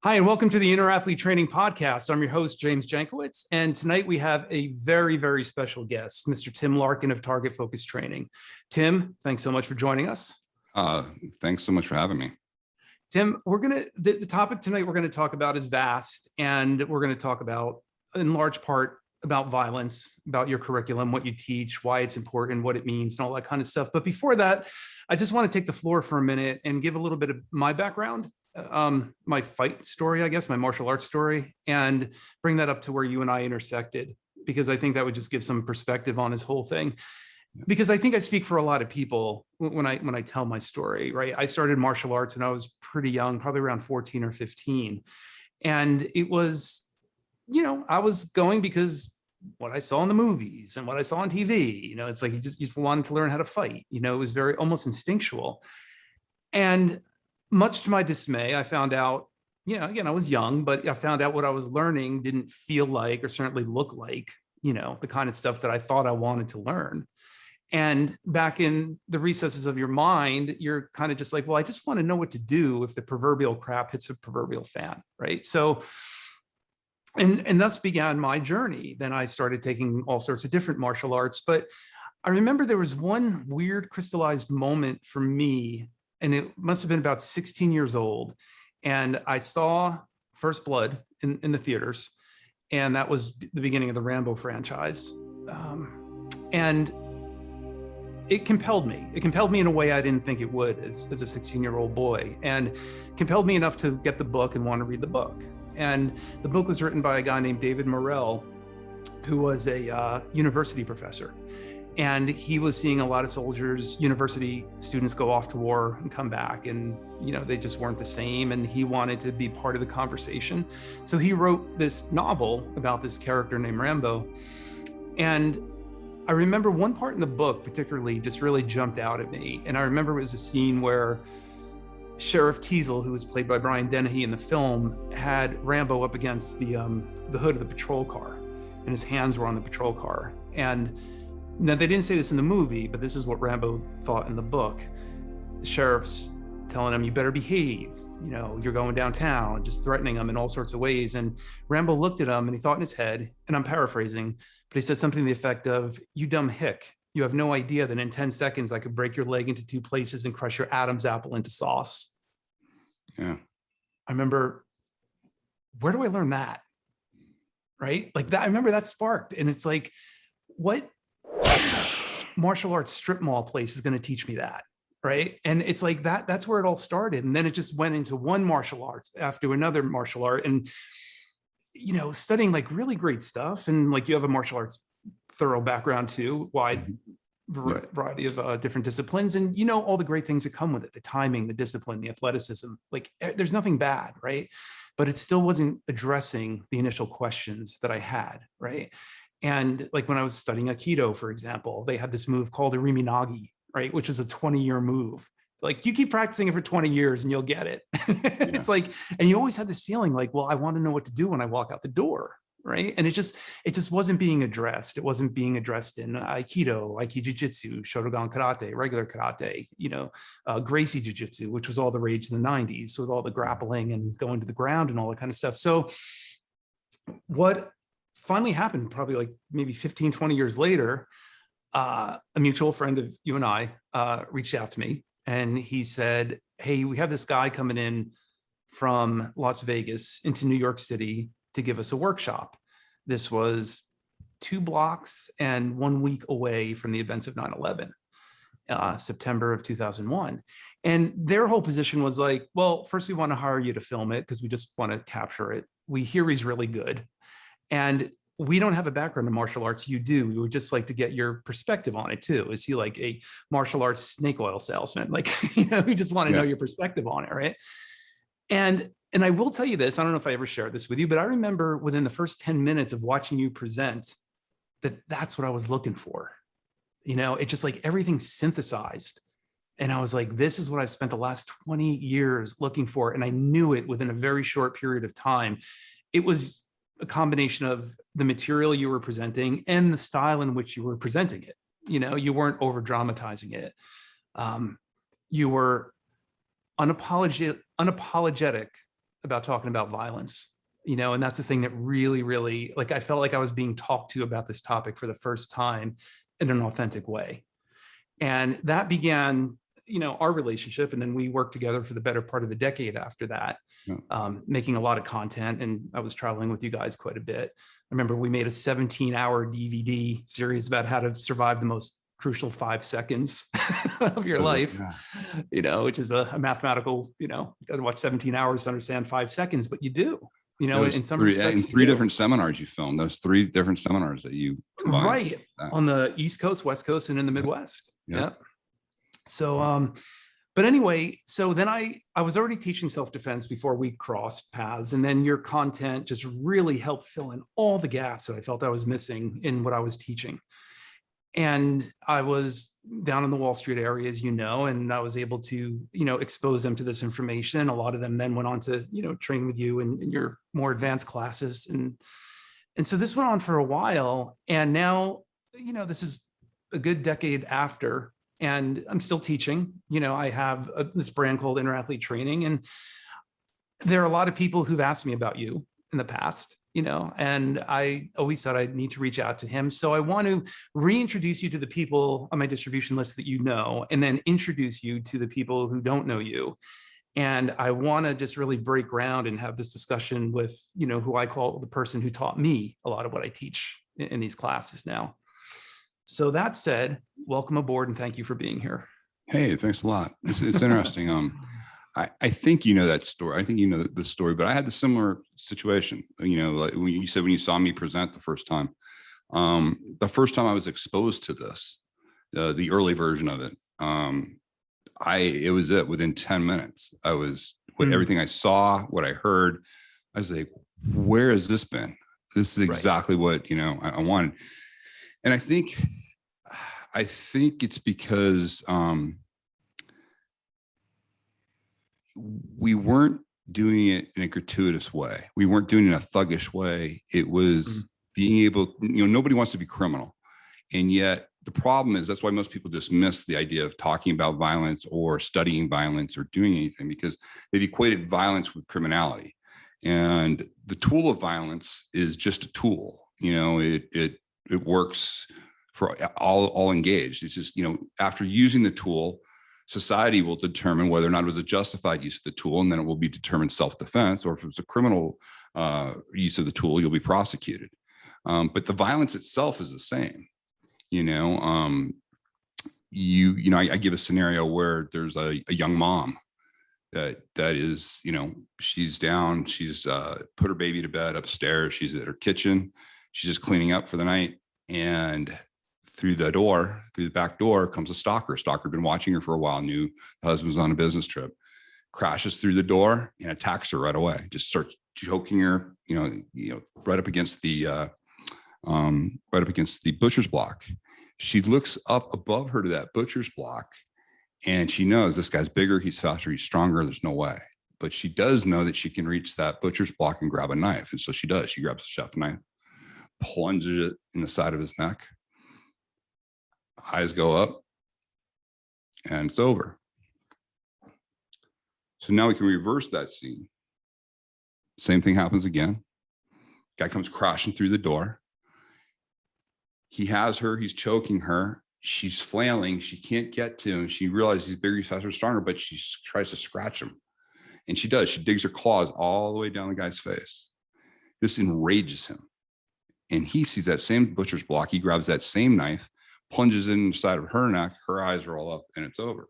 Hi, and welcome to the Inner Athlete Training Podcast. I'm your host, James Jankiewicz, and tonight we have a very, very special guest, Mr. Tim Larkin of Target Focus Training. Tim, thanks so much for joining us. Thanks so much for having me. Tim, the topic tonight we're going to talk about is vast, and we're going to talk about, in large part, about violence, about your curriculum, what you teach, why it's important, what it means, and all that kind of stuff. But before that, I just want to take the floor for a minute and give a little bit of my background. My fight story, I guess, my martial arts story, and bring that up to where you and I intersected, because I think that would just give some perspective on his whole thing. Because I think I speak for a lot of people when I tell my story, right? I started martial arts when I was pretty young, probably around 14 or 15. And it was, I was going because what I saw in the movies and what I saw on TV, it's like you just wanted to learn how to fight. It was very almost instinctual. And much to my dismay, I found out, again, I was young, but I found out what I was learning didn't feel like, or certainly look like, the kind of stuff that I thought I wanted to learn. And back in the recesses of your mind, you're kind of just like, well, I just want to know what to do if the proverbial crap hits a proverbial fan, right? So, and thus began my journey. Then I started taking all sorts of different martial arts. But I remember there was one weird crystallized moment for me, and it must have been about 16 years old. And I saw First Blood in the theaters. And that was the beginning of the Rambo franchise. And it compelled me. It compelled me in a way I didn't think it would as a 16-year-old boy, and compelled me enough to get the book and want to read the book. And the book was written by a guy named David Morrell, who was a university professor. And he was seeing a lot of soldiers, university students go off to war and come back, and they just weren't the same, and he wanted to be part of the conversation. So he wrote this novel about this character named Rambo. And I remember one part in the book particularly just really jumped out at me. And I remember it was a scene where Sheriff Teasel, who was played by Brian Dennehy in the film, had Rambo up against the hood of the patrol car, and his hands were on the patrol car. And now, they didn't say this in the movie, but this is what Rambo thought in the book. The sheriff's telling him, you better behave, you're going downtown, just threatening him in all sorts of ways. And Rambo looked at him and he thought in his head, and I'm paraphrasing, but he said something to the effect of, you dumb hick, you have no idea that in 10 seconds I could break your leg into two places and crush your Adam's apple into sauce. Yeah. I remember, where do I learn that? Right? Like that, I remember that sparked. And it's like, what martial arts strip mall place is going to teach me that? Right. And it's like that's where it all started. And then it just went into one martial arts after another martial art, and, studying like really great stuff. And like, you have a martial arts thorough background too, wide variety of different disciplines. And, all the great things that come with it, the timing, the discipline, the athleticism, like there's nothing bad. Right. But it still wasn't addressing the initial questions that I had. Right. And like when I was studying Aikido, for example, they had this move called the Riminagi, right? Which is a 20-year move. Like, you keep practicing it for 20 years and you'll get it. It's like, and you always have this feeling like, well, I want to know what to do when I walk out the door, right? And it just wasn't being addressed. It wasn't being addressed in Aikido, Aiki Jiu-Jitsu, Shotogan Karate, regular karate, Gracie Jiu-Jitsu, which was all the rage in the 90s with all the grappling and going to the ground and all that kind of stuff. So what finally happened, probably like maybe 15, 20 years later, a mutual friend of you and I reached out to me, and he said, hey, we have this guy coming in from Las Vegas into New York City to give us a workshop. This was 2 blocks and 1 week away from the events of 9/11, September of 2001. And their whole position was like, well, first we want to hire you to film it because we just want to capture it. We hear he's really good. And we don't have a background in martial arts. You do. We would just like to get your perspective on it too. Is he like a martial arts snake oil salesman? Like, we just want to know your perspective on it, right? And I will tell you this, I don't know if I ever shared this with you, but I remember within the first 10 minutes of watching you present that's what I was looking for. It just like everything synthesized. And I was like, this is what I've spent the last 20 years looking for. And I knew it within a very short period of time. It was a combination of the material you were presenting and the style in which you were presenting it. You weren't over dramatizing it. You were unapologetic about talking about violence, and that's the thing that really, really, like, I felt like I was being talked to about this topic for the first time in an authentic way. And that began, our relationship. And then we worked together for the better part of the decade after that, Yeah. making a lot of content. And I was traveling with you guys quite a bit. I remember we made a 17-hour DVD series about how to survive the most crucial 5 seconds of your life, which is a mathematical, you got to watch 17 hours to understand 5 seconds, but you do, in some respects. In three different seminars you filmed, those 3 different seminars that you combined. Right. On the East Coast, West Coast, and in the Midwest. Yeah. So, but anyway, so then I was already teaching self-defense before we crossed paths. And then your content just really helped fill in all the gaps that I felt I was missing in what I was teaching. And I was down in the Wall Street area, as and I was able to, expose them to this information. A lot of them then went on to, train with you in your more advanced classes. And so this went on for a while. And now, this is a good decade after, and I'm still teaching. I have this brand called Inner Athlete Training. And there are a lot of people who've asked me about you in the past, and I always thought I'd need to reach out to him. So I want to reintroduce you to the people on my distribution list that and then introduce you to the people who don't know you. And I want to just really break ground and have this discussion with, who I call the person who taught me a lot of what I teach in these classes now. So that said, welcome aboard and thank you for being here. Hey, thanks a lot. It's interesting. I think that story. I think the story, but I had the similar situation. Like when you saw me present the first time I was exposed to this, the early version of it. It was within 10 minutes. I was everything I saw, what I heard. I was like, where has this been? This is exactly what I wanted. And I think it's because we weren't doing it in a gratuitous way. We weren't doing it in a thuggish way. It was being able, nobody wants to be criminal. And yet the problem is that's why most people dismiss the idea of talking about violence or studying violence or doing anything, because they've equated violence with criminality. And the tool of violence is just a tool. It works for all engaged. It's just, after using the tool, society will determine whether or not it was a justified use of the tool, and then it will be determined self-defense, or if it was a criminal use of the tool, you'll be prosecuted. But the violence itself is the same. I give a scenario where there's a young mom that is, she's down, she's put her baby to bed upstairs, she's at her kitchen, she's just cleaning up for the night, and through the back door comes a stalker. Stalker had been watching her for a while, knew the husband was on a business trip, crashes through the door and attacks her right away. Just starts choking her, right up against the butcher's block. She looks up above her to that butcher's block, and she knows this guy's bigger, he's faster, he's stronger. There's no way. But she does know that she can reach that butcher's block and grab a knife. And so she does. She grabs a chef knife, plunges it in the side of his neck. Eyes go up, and it's over. So now we can reverse that scene. Same thing happens again. Guy comes crashing through the door. He has her, he's choking her. She's flailing, she can't get to him. She realizes he's bigger, he's faster, stronger, but she tries to scratch him. And she does. She digs her claws all the way down the guy's face. This enrages him. And he sees that same butcher's block. He grabs that same knife, plunges it inside of her neck, her eyes roll up, and it's over.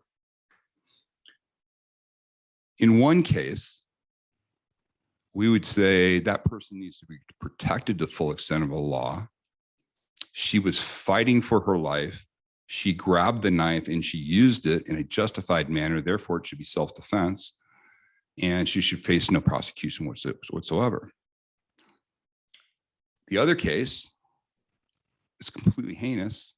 In one case, we would say that person needs to be protected to the full extent of the law. She was fighting for her life. She grabbed the knife and she used it in a justified manner. Therefore, it should be self-defense, and she should face no prosecution whatsoever. The other case is completely heinous.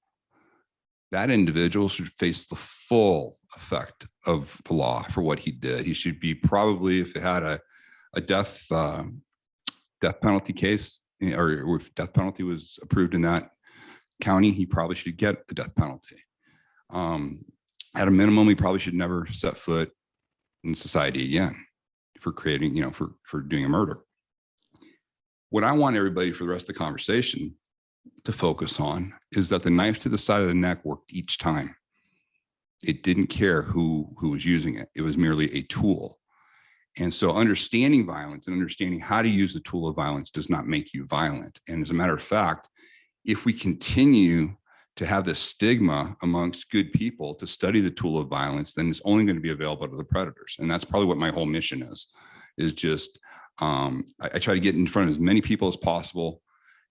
That individual should face the full effect of the law for what he did. He should be probably, if it had a death penalty case, or if death penalty was approved in that county, he probably should get the death penalty. At a minimum, he probably should never set foot in society again creating, for doing a murder. What I want everybody for the rest of the conversation to focus on is that the knife to the side of the neck worked each time. It didn't care who was using it. It was merely a tool. And so understanding violence and understanding how to use the tool of violence does not make you violent. And as a matter of fact, if we continue to have this stigma amongst good people to study the tool of violence, then it's only going to be available to the predators. And that's probably what my whole mission is just, I try to get in front of as many people as possible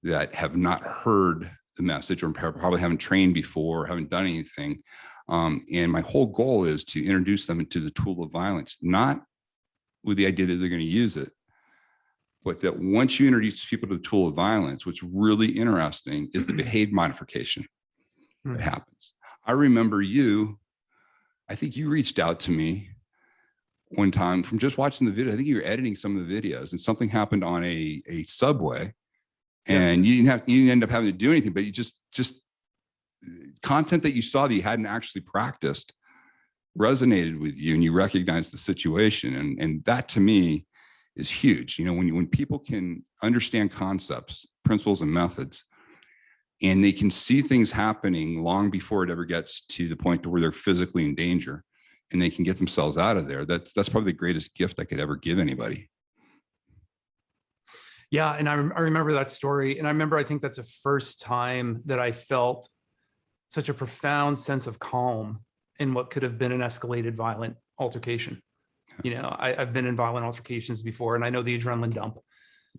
that have not heard the message or probably haven't trained before, or haven't done anything. And my whole goal is to introduce them into the tool of violence, not with the idea that they're going to use it, but that once you introduce people to the tool of violence, what's really interesting is the behavior modification that happens. I remember I think you reached out to me one time from just watching the video. I think you were editing some of the videos and something happened on a subway, and you didn't end up having to do anything, but you just content that you saw that you hadn't actually practiced resonated with you, and you recognized the situation. And that to me is huge. When people can understand concepts, principles, and methods, and they can see things happening long before it ever gets to the point to where they're physically in danger, and they can get themselves out of there. That's probably the greatest gift I could ever give anybody. Yeah. And I remember that story. And I think that's the first time that I felt such a profound sense of calm in what could have been an escalated violent altercation. I've been in violent altercations before, and I know the adrenaline dump,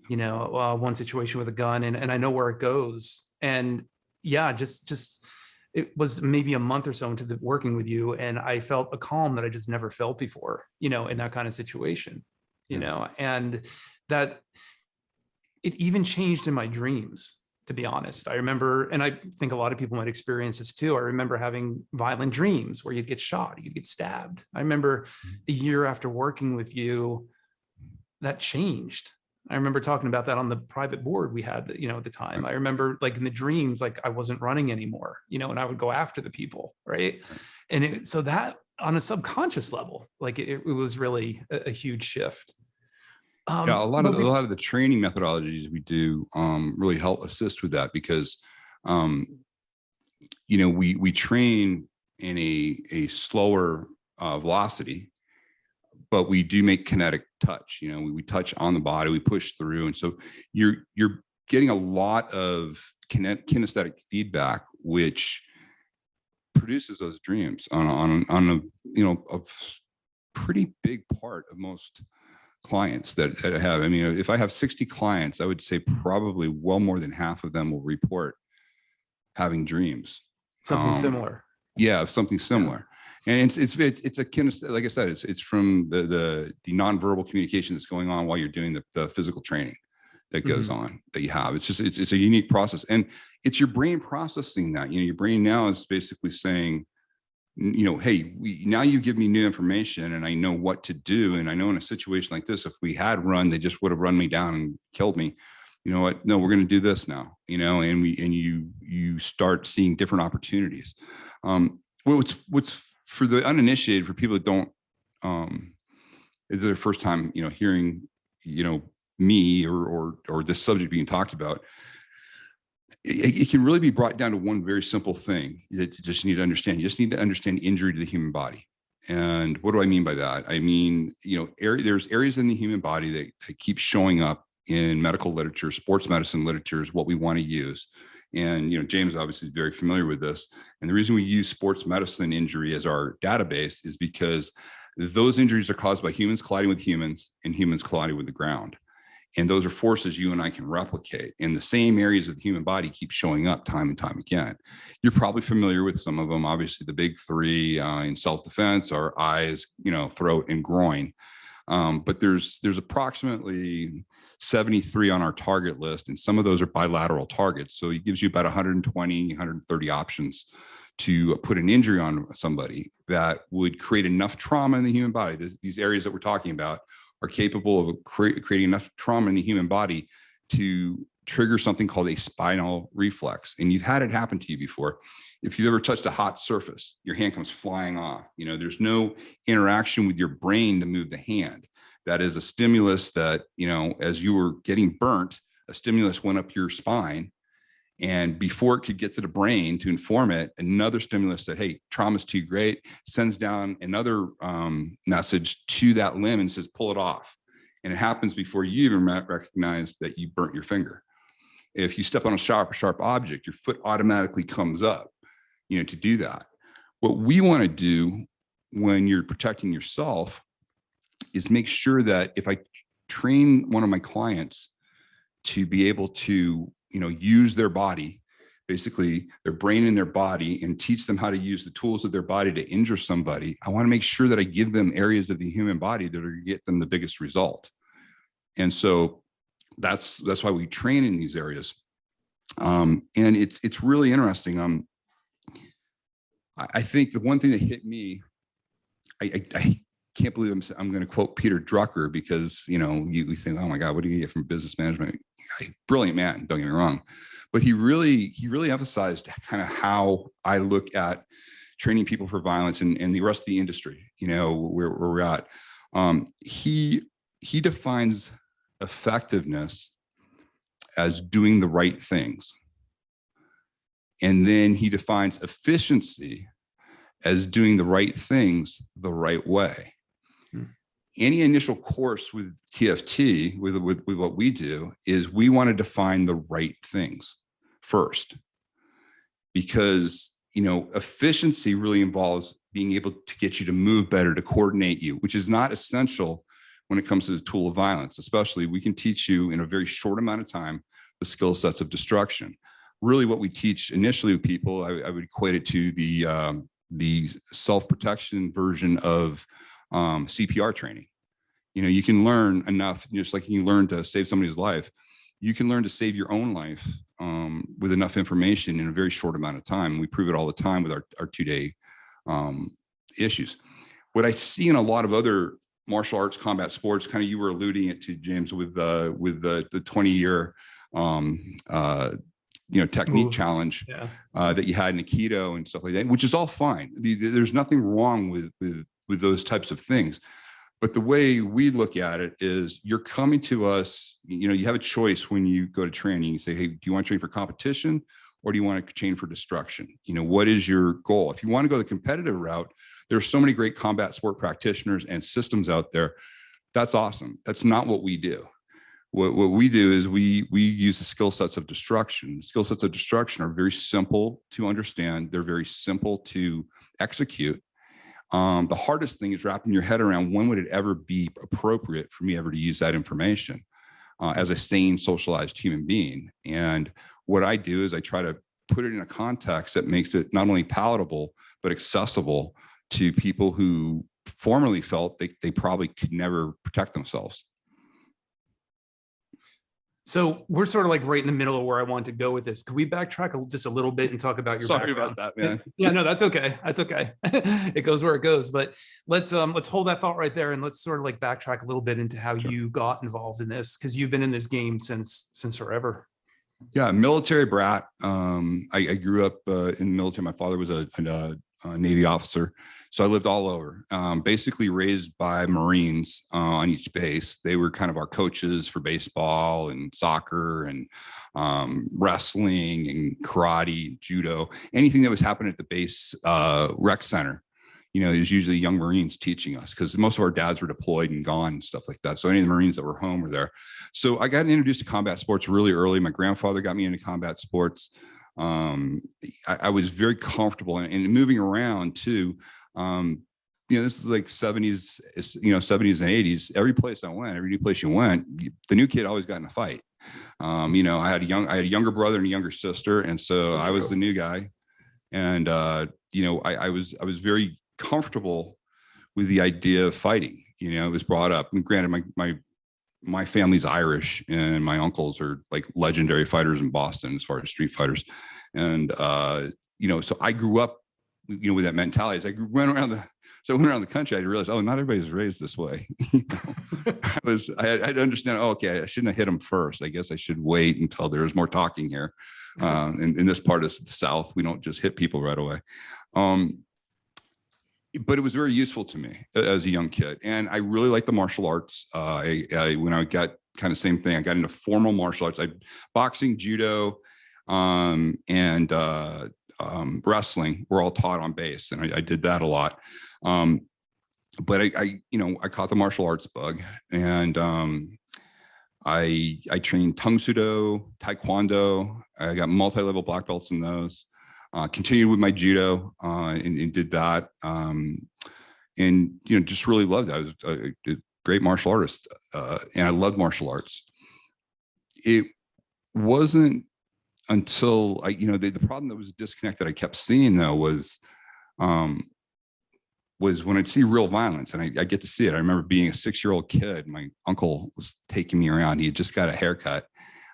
one situation with a gun, and I know where it goes. And yeah, just it was maybe a month or so into working with you, and I felt a calm that I just never felt before, in that kind of situation, and that it even changed in my dreams, to be honest. I remember, and I think a lot of people might experience this too. I remember having violent dreams where you'd get shot, you'd get stabbed. I remember a year after working with you, that changed. I remember talking about that on the private board we had, at the time. I remember, like, in the dreams, like, I wasn't running anymore, and I would go after the people, right? And so that on a subconscious level, like, it was really a huge shift. Yeah, a lot of the training methodologies we do really help assist with that, because we train in a slower velocity, but we do make kinetic touch. We touch on the body, we push through, and so you're getting a lot of kinesthetic feedback, which produces those dreams on a pretty big part of most clients that I have. I mean, if I have 60 clients, I would say probably well more than half of them will report having dreams. Something similar. Yeah, something similar. Yeah. And it's a kinesthetic, like I said, it's from the nonverbal communication that's going on while you're doing the physical training that goes on that you have. It's a unique process, and it's your brain processing that. Your brain now is basically saying, hey, now you give me new information and I know what to do. And I know in a situation like this, if we had run, they just would have run me down and killed me. You know what? No, we're going to do this now, and you start seeing different opportunities. What's for the uninitiated, for people that don't, is their first time, hearing, me or this subject being talked about. It can really be brought down to one very simple thing that you just need to understand. You just need to understand injury to the human body. And what do I mean by that? I mean, there's areas in the human body that keep showing up in medical literature, sports medicine literature is what we want to use. And, James obviously is very familiar with this. And the reason we use sports medicine injury as our database is because those injuries are caused by humans colliding with humans and humans colliding with the ground. And those are forces you and I can replicate. And the same areas of the human body keep showing up time and time again. You're probably familiar with some of them. Obviously, the big three in self-defense are eyes, throat, and groin. But there's approximately 73 on our target list, and some of those are bilateral targets. So it gives you about 120, 130 options to put an injury on somebody that would create enough trauma in the human body. These areas that we're talking about are capable of creating enough trauma in the human body to trigger something called a spinal reflex. And you've had it happen to you before. If you've ever touched a hot surface, your hand comes flying off. There's no interaction with your brain to move the hand. That is a stimulus that, as you were getting burnt, a stimulus went up your spine. And before it could get to the brain to inform it, another stimulus said, hey, trauma's too great, sends down another message to that limb and says, pull it off. And it happens before you even recognize that you burnt your finger. If you step on a sharp object, your foot automatically comes up, to do that. What we want to do when you're protecting yourself is make sure that if I train one of my clients to be able to use their body, basically their brain and their body, and teach them how to use the tools of their body to injure somebody, I want to make sure that I give them areas of the human body that are going to get them the biggest result. And so that's why we train in these areas. And it's really interesting. I think the one thing that hit me, I can't believe I'm going to quote Peter Drucker, because, you think, oh my God, what do you get from business management? Brilliant man, don't get me wrong. But he really emphasized kind of how I look at training people for violence and the rest of the industry, where we're at. He defines effectiveness as doing the right things. And then he defines efficiency as doing the right things the right way. Any initial course with TFT, with what we do, is we want to define the right things first, because efficiency really involves being able to get you to move better, to coordinate you, which is not essential when it comes to the tool of violence. Especially, we can teach you in a very short amount of time the skill sets of destruction. Really, what we teach initially with people, I would equate it to the self-protection version of CPR training. You can learn enough, just like you learn to save somebody's life, you can learn to save your own life with enough information in a very short amount of time. We prove it all the time with our 2-day issues. What I see in a lot of other martial arts combat sports, kind of you were alluding it to, James, with the 20-year technique challenge that you had in Aikido and stuff like that, which is all fine. There's nothing wrong with those types of things. But the way we look at it is, you're coming to us, you have a choice when you go to training. You say, hey, do you want to train for competition, or do you want to train for destruction? What is your goal? If you want to go the competitive route, there's so many great combat sport practitioners and systems out there. That's awesome. That's not what we do. What we do is we use the skill sets of destruction. Skill sets of destruction are very simple to understand. They're very simple to execute. The hardest thing is wrapping your head around, when would it ever be appropriate for me ever to use that information as a sane, socialized human being. And what I do is I try to put it in a context that makes it not only palatable, but accessible to people who formerly felt they probably could never protect themselves. So we're sort of like right in the middle of where I want to go with this. Could we backtrack just a little bit and talk about your Sorry background? about that, man. Yeah, no, that's okay. That's okay. It goes where it goes. But let's hold that thought right there, and let's sort of like backtrack a little bit into how you got involved in this, because you've been in this game since forever. Yeah, military brat. I grew up in the military. My father was a Navy officer, so I lived all over. Basically raised by Marines on each base. They were kind of our coaches for baseball and soccer and wrestling and karate, judo, anything that was happening at the base rec center. It was usually young Marines teaching us, because most of our dads were deployed and gone and stuff like that. So any of the Marines that were home were there. So I got introduced to combat sports really early. My grandfather got me into combat sports. I was very comfortable and moving around too. This is like 70s, 70s and 80s. Every place I went, every new place you went, the new kid always got in a fight. I had a younger brother and a younger sister, and so I was the new guy. And I was very comfortable with the idea of fighting. It was brought up. And granted, my family's Irish, and my uncles are like legendary fighters in Boston as far as street fighters. And, so I grew up, with that mentality. As I went around the country, I realized, not everybody's raised this way. I had to understand, okay, I shouldn't have hit him first. I guess I should wait until there was more talking here. In this part of the South, we don't just hit people right away. but it was very useful to me as a young kid. And I really liked the martial arts. When I got kind of same thing, I got into formal martial arts. Boxing, judo, and wrestling were all taught on base. And I did that a lot. But I caught the martial arts bug, and I trained Tung Sudo, Taekwondo. I got multi-level black belts in those. Continued with my judo and did that. And just really loved it. I was a great martial artist, and I loved martial arts. It wasn't until the problem that was a disconnect that I kept seeing though was when I'd see real violence, and I get to see it. I remember being a 6-year-old kid. My uncle was taking me around. He had just got a haircut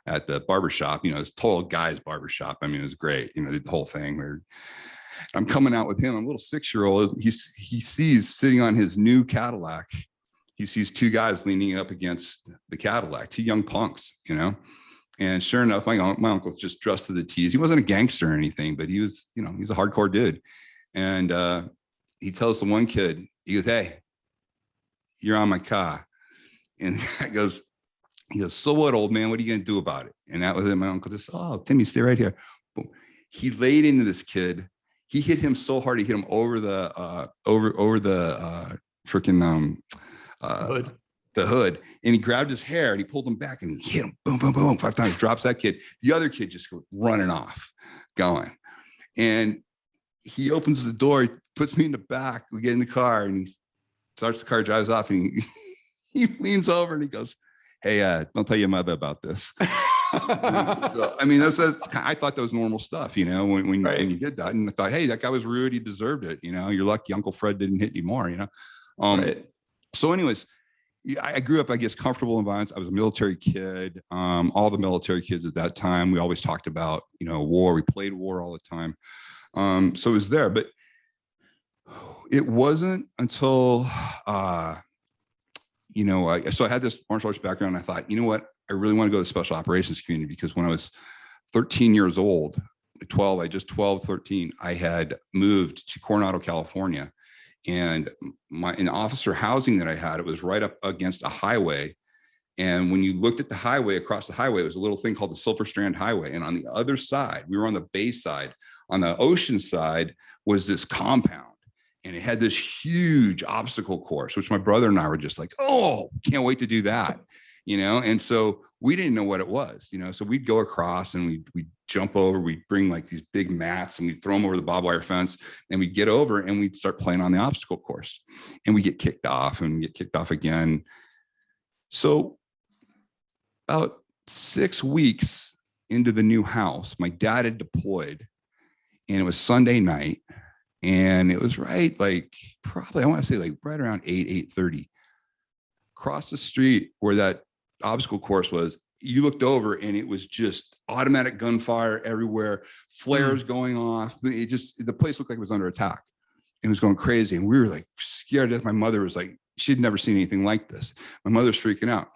at the barbershop, it's total guy's barbershop. I mean, it was great, the whole thing where I'm coming out with him, I'm a little 6-year-old. He sees sitting on his new Cadillac, he sees 2 guys leaning up against the Cadillac, 2 young punks, and sure enough, my uncle's just dressed to the T's. He wasn't a gangster or anything, but he was, he's a hardcore dude. And he tells the one kid, he goes, "Hey, you're on my car." And he goes, "So what, old man? What are you going to do about it?" And that was it. My uncle just, "Oh, Timmy, stay right here." Boom. He laid into this kid. He hit him so hard, he hit him over the freaking Hood. the hood. And he grabbed his hair and he pulled him back and he hit him, boom, boom, boom, 5 times, drops that kid. The other kid just goes running off, going. And he opens the door, he puts me in the back. We get in the car and he starts the car, drives off, and he leans over and he goes, "Hey, don't tell your mother about this." So, I mean, I thought that was normal stuff, when you did that. And I thought, hey, that guy was rude. He deserved it. You're lucky Uncle Fred didn't hit you more, Right. So anyways, I grew up, I guess, comfortable in violence. I was a military kid. All the military kids at that time, we always talked about, war. We played war all the time. So it was there, but it wasn't until, so I had this martial arts background. And I thought, you know what? I really want to go to the special operations community, because when I was 13 years old, 13, I had moved to Coronado, California. And in officer housing that I had, it was right up against a highway. And when you looked at the highway, across the highway, it was a little thing called the Silver Strand Highway. And on the other side, we were on the bay side. On the ocean side was this compound. And it had this huge obstacle course, which my brother and I were just like, "Oh, can't wait to do that." And so we didn't know what it was, so we'd go across and we'd jump over, we'd bring like these big mats and we'd throw them over the barbed wire fence, and we'd get over and we'd start playing on the obstacle course, and we get kicked off and get kicked off again. So about 6 weeks into the new house, my dad had deployed, and it was Sunday night, and it was probably, I want to say right around 8:30. Across the street where that obstacle course was, you looked over and it was just automatic gunfire everywhere, flares going off. The place looked like it was under attack. It was going crazy. And we were like scared to death. My mother was like, she'd never seen anything like this. My mother's freaking out.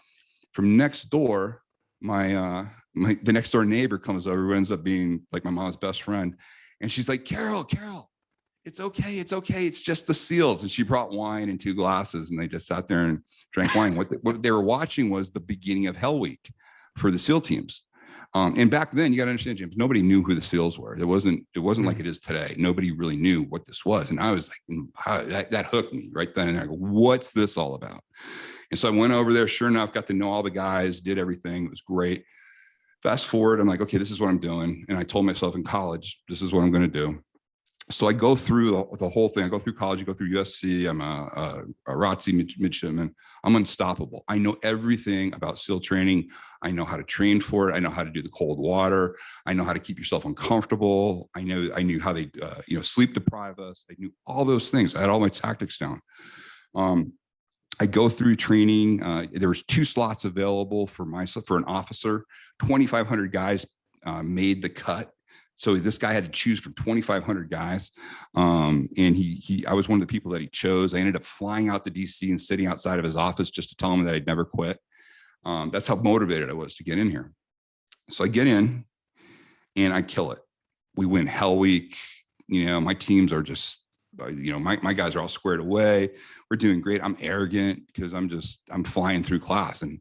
From next door, the next door neighbor comes over, who ends up being like my mom's best friend. And she's like, Carol, it's okay. It's just the SEALs. And she brought wine and 2 glasses, and they just sat there and drank wine. What they were watching was the beginning of Hell Week for the SEAL teams. And back then, you got to understand, James, nobody knew who the SEALs were. It wasn't like it is today. Nobody really knew what this was. And I was like, that hooked me right then and there. I go, what's this all about? And so I went over there, sure enough, got to know all the guys, did everything. It was great. Fast forward, I'm like, okay, this is what I'm doing. And I told myself in college, this is what I'm going to do. So I go through the whole thing. I go through college, I go through USC. I'm a ROTC midshipman. I'm unstoppable. I know everything about SEAL training. I know how to train for it. I know how to do the cold water. I know how to keep yourself uncomfortable. I knew how they, sleep deprive us. I knew all those things. I had all my tactics down. I go through training. There was 2 slots available for an officer. 2,500 guys made the cut. So this guy had to choose from 2,500 guys. And I was one of the people that he chose. I ended up flying out to DC and sitting outside of his office just to tell him that I'd never quit. That's how motivated I was to get in here. So I get in and I kill it. We win Hell Week. My teams are just my guys are all squared away. We're doing great. I'm arrogant because I'm flying through class. And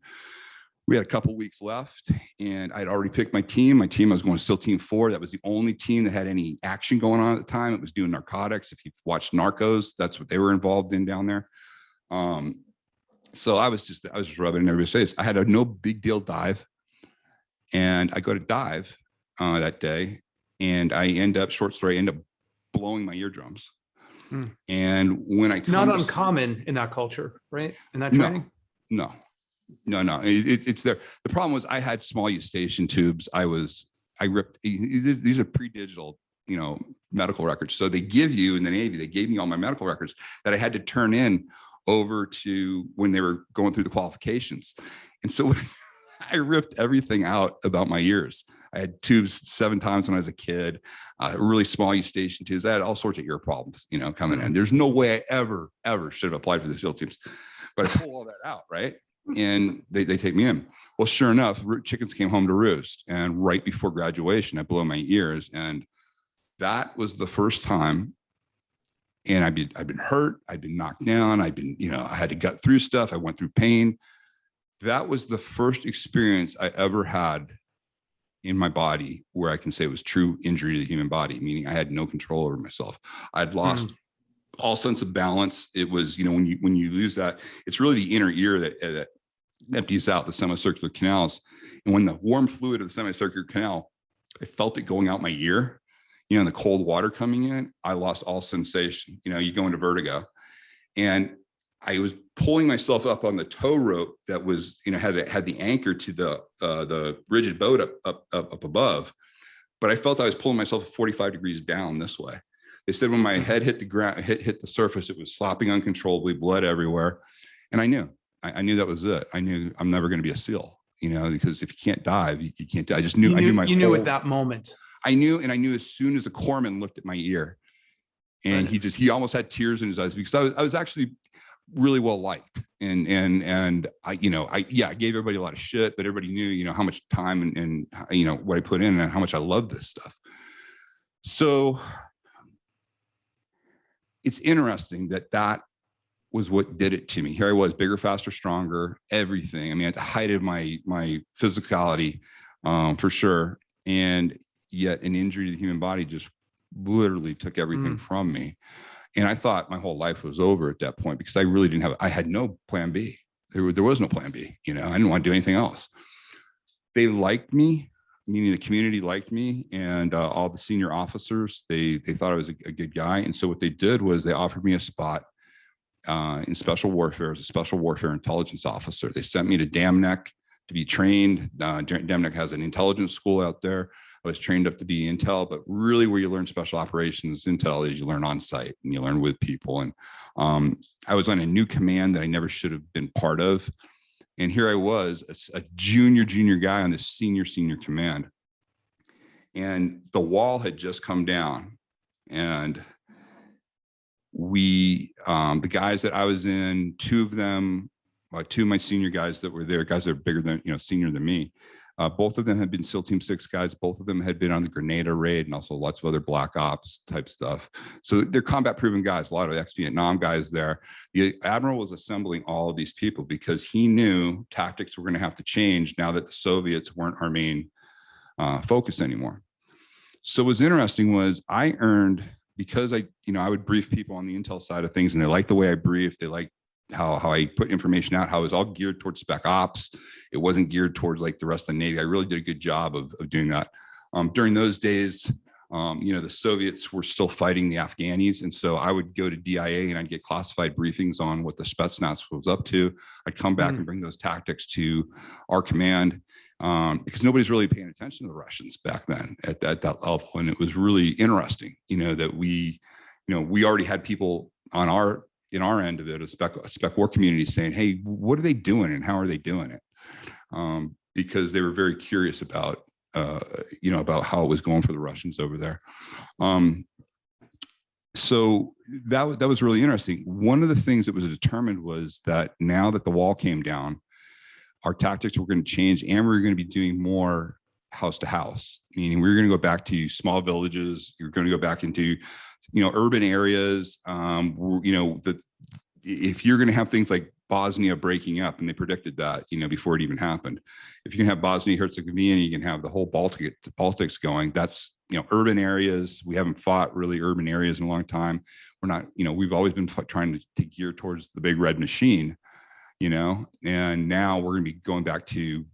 we had a couple weeks left, and I'd already picked my team. I was going to SEAL Team 4. That was the only team that had any action going on at the time. It was doing narcotics. If you've watched Narcos, that's what they were involved in down there. So I was just rubbing it in everybody's face. I had a no big deal dive, and I go to dive that day, and I end up blowing my eardrums. And when I not uncommon in that culture, right? In that training? No. It's there. The problem was I had small eustachian tubes. I ripped. These are pre-digital, medical records. So they give you in the Navy. They gave me all my medical records that I had to turn in over to when they were going through the qualifications. And so I ripped everything out about my ears. I had tubes 7 times when I was a kid, really small eustachian tubes. I had all sorts of ear problems, coming in. There's no way I ever should have applied for the SEAL teams, but I pull all that out, right? And they take me in. Well, sure enough, chickens came home to roost. And right before graduation, I blew my ears. And that was the first time. And I'd been hurt. I'd been knocked down. I had to gut through stuff. I went through pain. That was the first experience I ever had in my body where I can say it was true injury to the human body, meaning I had no control over myself. I'd lost all sense of balance. It was, when you lose that, it's really the inner ear that empties out the semicircular canals. And when the warm fluid of the semicircular canal, I felt it going out my ear, and the cold water coming in, I lost all sensation. You go into vertigo. And I was pulling myself up on the tow rope that was, had the anchor to the rigid boat up above, but I felt I was pulling myself 45 degrees down this way. They said when my head hit the ground, hit the surface, it was slopping uncontrollably, blood everywhere, and I knew that was it. I knew I'm never going to be a SEAL, because if you can't dive, you can't die. I just knew. You knew at that moment. I knew as soon as the corpsman looked at my ear, and he almost had tears in his eyes because I was actually really well liked, and I gave everybody a lot of shit, but everybody knew how much time and what I put in and how much I love this stuff. So it's interesting that was what did it to me. Here I was, bigger, faster, stronger, everything. I mean, at the height of my physicality, for sure, and yet an injury to the human body just literally took everything from me. And I thought my whole life was over at that point because I really I had no plan B. There was no plan B. I didn't want to do anything else. They liked me, meaning the community liked me, and all the senior officers, they thought I was a good guy. And so what they did was they offered me a spot in special warfare as a special warfare intelligence officer. They sent me to Dam Neck to be trained. Dam Neck has an intelligence school out there. I was trained up to be intel, but really where you learn special operations intel is you learn on site and you learn with people. And I was on a new command that I never should have been part of. And here I was, a junior guy on this senior command. And the wall had just come down. And the guys that I was in, two of my senior guys that were there, guys that are bigger than, senior than me, both of them had been SEAL Team 6 guys. Both of them had been on the Grenada raid and also lots of other black ops type stuff. So they're combat proven guys, a lot of ex-Vietnam guys there. The admiral was assembling all of these people because he knew tactics were going to have to change now that the Soviets weren't our main focus anymore. So what was interesting was I earned, because I would brief people on the intel side of things and they liked the way I briefed. They liked how I put information out, how it was all geared towards spec ops. It wasn't geared towards like the rest of the Navy. I really did a good job of doing that. During those days, the Soviets were still fighting the Afghanis. And so I would go to DIA and I'd get classified briefings on what the Spetsnaz was up to. I'd come back and bring those tactics to our command because nobody's really paying attention to the Russians back then at that level. And it was really interesting, that we already had people in our end of it, a spec war community saying, hey, what are they doing and how are they doing it? Because they were very curious about, about how it was going for the Russians over there. So that was really interesting. One of the things that was determined was that now that the wall came down, our tactics were going to change and we were going to be doing more house to house, meaning we're going to go back to small villages. You're going to go back into, urban areas. If you're going to have things like Bosnia breaking up, and they predicted that, before it even happened. If you can have Bosnia Herzegovina, you can have the whole Baltics going. That's, urban areas. We haven't fought really urban areas in a long time. We're not, we've always been trying to gear towards the big red machine, and now we're going to be going back to,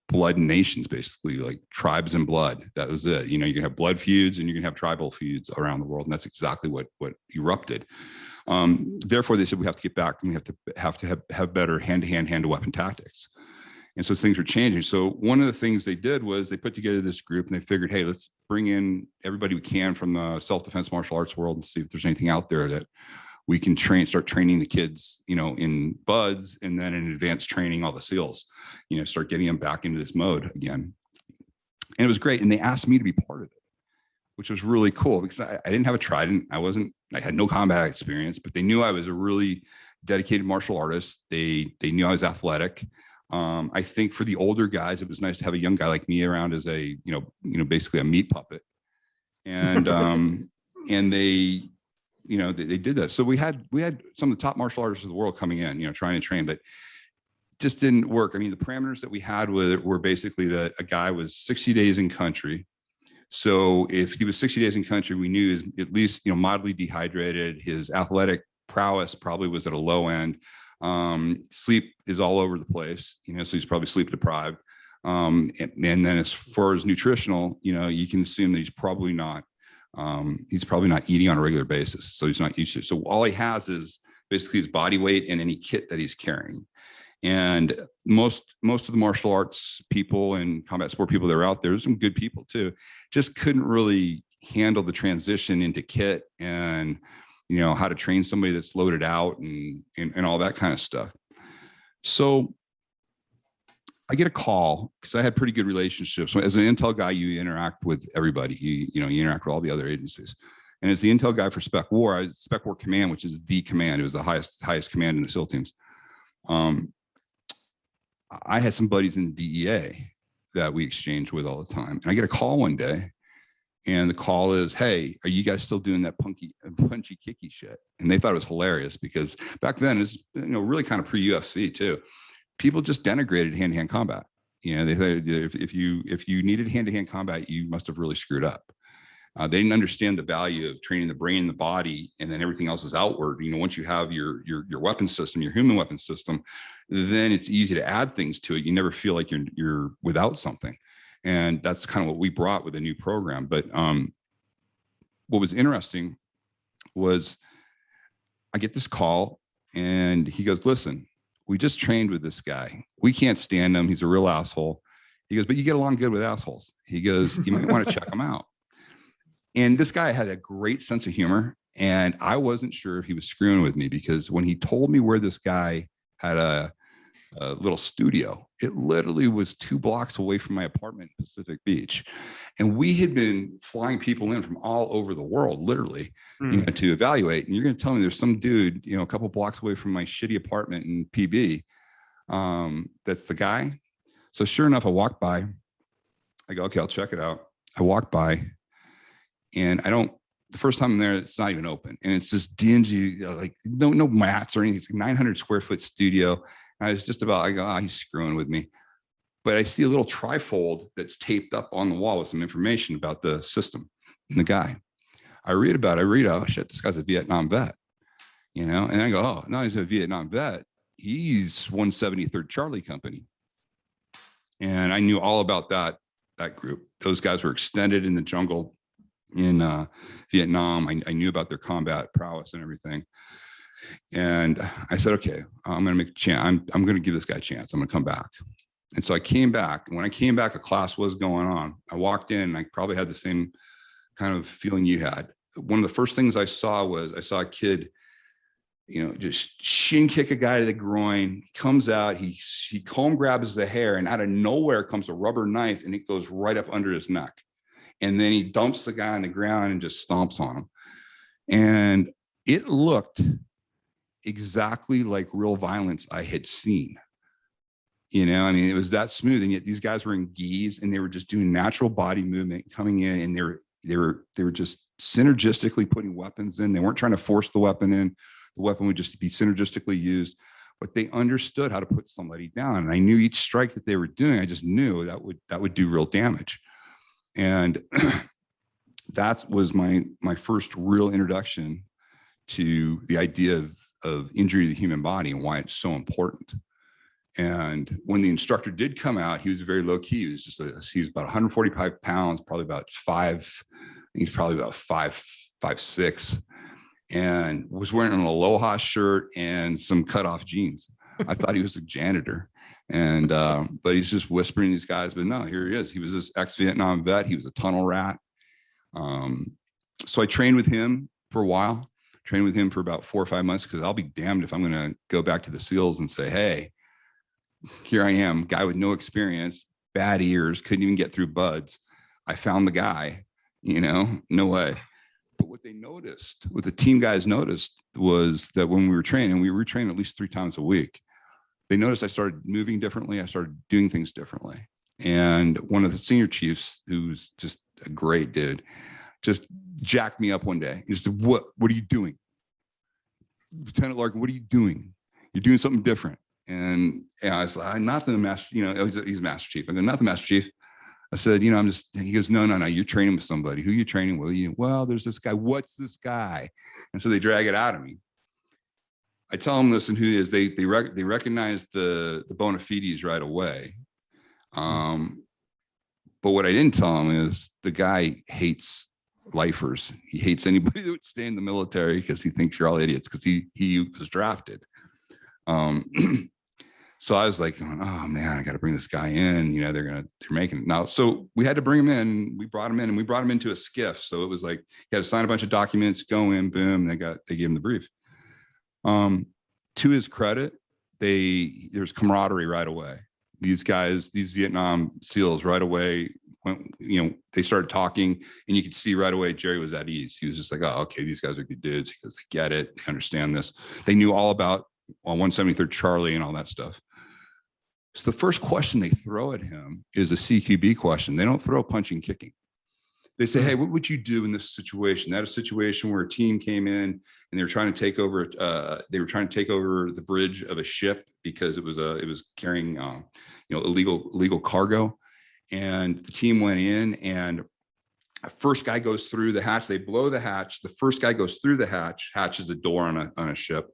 blood nations, basically, like tribes and blood. That was it. You can have blood feuds and you can have tribal feuds around the world. And that's exactly what erupted. Therefore, they said we have to get back, and we have to have better hand-to-hand, hand-to-weapon tactics. And so things were changing. So one of the things they did was they put together this group, and they figured, hey, let's bring in everybody we can from the self-defense martial arts world and see if there's anything out there that we can start training the kids, in buds, and then in advanced training, all the SEALs, start getting them back into this mode again. And it was great. And they asked me to be part of it, which was really cool, because I didn't have a trident. I had no combat experience, but they knew I was a really dedicated martial artist. They knew I was athletic. I think for the older guys, it was nice to have a young guy like me around as a, basically a meat puppet. And, and they did that. So we had some of the top martial artists of the world coming in, trying to train, but just didn't work. I mean, the parameters that we had were basically that a guy was 60 days in country. So if he was 60 days in country, we knew he was at least, mildly dehydrated. His athletic prowess probably was at a low end. Sleep is all over the place, so he's probably sleep deprived. And then as far as nutritional, you can assume that he's probably not eating on a regular basis. So he's not used to it. So all he has is basically his body weight and any kit that he's carrying. And most of the martial arts people and combat sport people that are out there, there's some good people too, just couldn't really handle the transition into kit and, how to train somebody that's loaded out and all that kind of stuff. So I get a call, because I had pretty good relationships. As an intel guy, you interact with everybody. You interact with all the other agencies. And as the intel guy for Spec War, Spec War Command, which is the command, it was the highest command in the SEAL teams. I had some buddies in the DEA that we exchanged with all the time. And I get a call one day, and the call is, hey, are you guys still doing that punchy kicky shit? And they thought it was hilarious, because back then it's really kind of pre-UFC too. People just denigrated hand-to-hand combat. They thought if you needed hand-to-hand combat, you must have really screwed up. They didn't understand the value of training the brain and the body, and then everything else is outward. Once you have your weapon system, your human weapon system, then it's easy to add things to it. You never feel like you're without something. And that's kind of what we brought with a new program. But what was interesting was I get this call, and he goes, listen, we just trained with this guy. We can't stand him. He's a real asshole. He goes, but you get along good with assholes. He goes, you might want to check him out. And this guy had a great sense of humor. And I wasn't sure if he was screwing with me, because when he told me where this guy had a little studio, it literally was 2 blocks away from my apartment in Pacific Beach. And we had been flying people in from all over the world, literally, to evaluate. And you're going to tell me there's some dude, a couple blocks away from my shitty apartment in PB. That's the guy. So sure enough, I walked by. I go, okay, I'll check it out. I walk by, and the first time I'm there, it's not even open. And it's this dingy, like no mats or anything. It's like 900 square foot studio. And I was just about, I go, he's screwing with me. But I see a little trifold that's taped up on the wall with some information about the system and the guy. I read, oh shit, this guy's a Vietnam vet, and I go, oh, no, he's a Vietnam vet. He's 173rd Charlie Company. And I knew all about that group. Those guys were extended in the jungle in Vietnam. I knew about their combat prowess and everything. And I said, okay, I'm going to make a chance. I'm going to give this guy a chance. I'm going to come back. And so I came back. And when I came back, a class was going on. I walked in, and I probably had the same kind of feeling you had. One of the first things I saw a kid, just shin kick a guy to the groin. He comes out, he comb grabs the hair, and out of nowhere comes a rubber knife, and it goes right up under his neck. And then he dumps the guy on the ground and just stomps on him. And it looked exactly like real violence I had seen. I mean, it was that smooth. And yet these guys were in gis and they were just doing natural body movement coming in, and they were just synergistically putting weapons in. They weren't trying to force the weapon in. The weapon would just be synergistically used, but they understood how to put somebody down. And I knew each strike that they were doing, I just knew that would do real damage. And that was my first real introduction to the idea of injury to the human body and why it's so important. And when the instructor did come out, he was very low key. He was he was about 145 pounds, probably about he's probably about 5'6", and was wearing an Aloha shirt and some cutoff jeans. I thought he was a janitor. And, but he's just whispering these guys, but no, here he is. He was this ex-Vietnam vet. He was a tunnel rat. So I trained with him for a while, trained with him for about 4 or 5 months, because I'll be damned if I'm going to go back to the SEALs and say, hey, here I am, guy with no experience, bad ears, couldn't even get through buds. I found the guy, no way. But what the team guys noticed was that when we were training at least 3 times a week. They noticed I started moving differently. I started doing things differently. And one of the senior chiefs, who's just a great dude, just jacked me up one day. He said, what are you doing? Lieutenant Larkin, what are you doing? You're doing something different. And I was like, not the master, he's master chief. I go, not the master chief. I said, he goes, no, you're training with somebody. Who are you training with? Well, there's this guy. What's this guy? And so they drag it out of me. I tell them, listen, who he is. They recognize the bona fides right away. But what I didn't tell them is the guy hates lifers. He hates anybody that would stay in the military because he thinks you're all idiots, because he was drafted. So I was like, oh man, I got to bring this guy in. They're making it now. So we had to bring him in. We brought him in, and we brought him into a skiff. So it was like he had to sign a bunch of documents, go in, boom. They gave him the brief. To his credit, there's camaraderie right away. These guys, these Vietnam SEALs, right away went, they started talking, and you could see right away Jerry was at ease. He was just like, oh, okay, these guys are good dudes. He goes, they get it, they understand this. They knew all about 173rd Charlie and all that stuff. So the first question they throw at him is a CQB question. They don't throw punching, kicking. They say, hey, what would you do in this situation? That a situation where a team came in and they were trying to take over. They were trying to take over the bridge of a ship because it was carrying, illegal cargo. And the team went in, and the first guy goes through the hatch. They blow the hatch. The first guy goes through the hatch. Hatch is the door on a ship.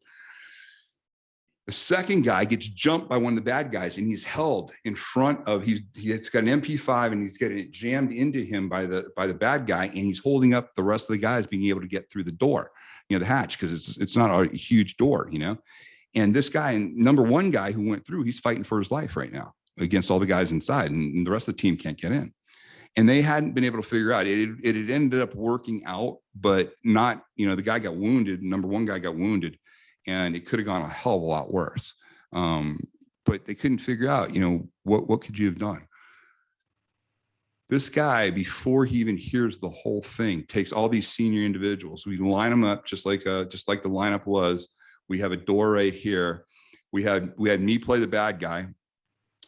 The second guy gets jumped by one of the bad guys, and he's held in front of, he's got an MP5, and he's getting it jammed into him by the bad guy, and he's holding up the rest of the guys being able to get through the door, the hatch, because it's not a huge door, And this guy, and number one guy who went through, he's fighting for his life right now against all the guys inside, and the rest of the team can't get in. And they hadn't been able to figure out, it had ended up working out, but not, the guy got wounded, number one guy got wounded, and it could have gone a hell of a lot worse. But they couldn't figure out, what could you have done? This guy, before he even hears the whole thing, takes all these senior individuals. We line them up just like the lineup was. We have a door right here. We had me play the bad guy,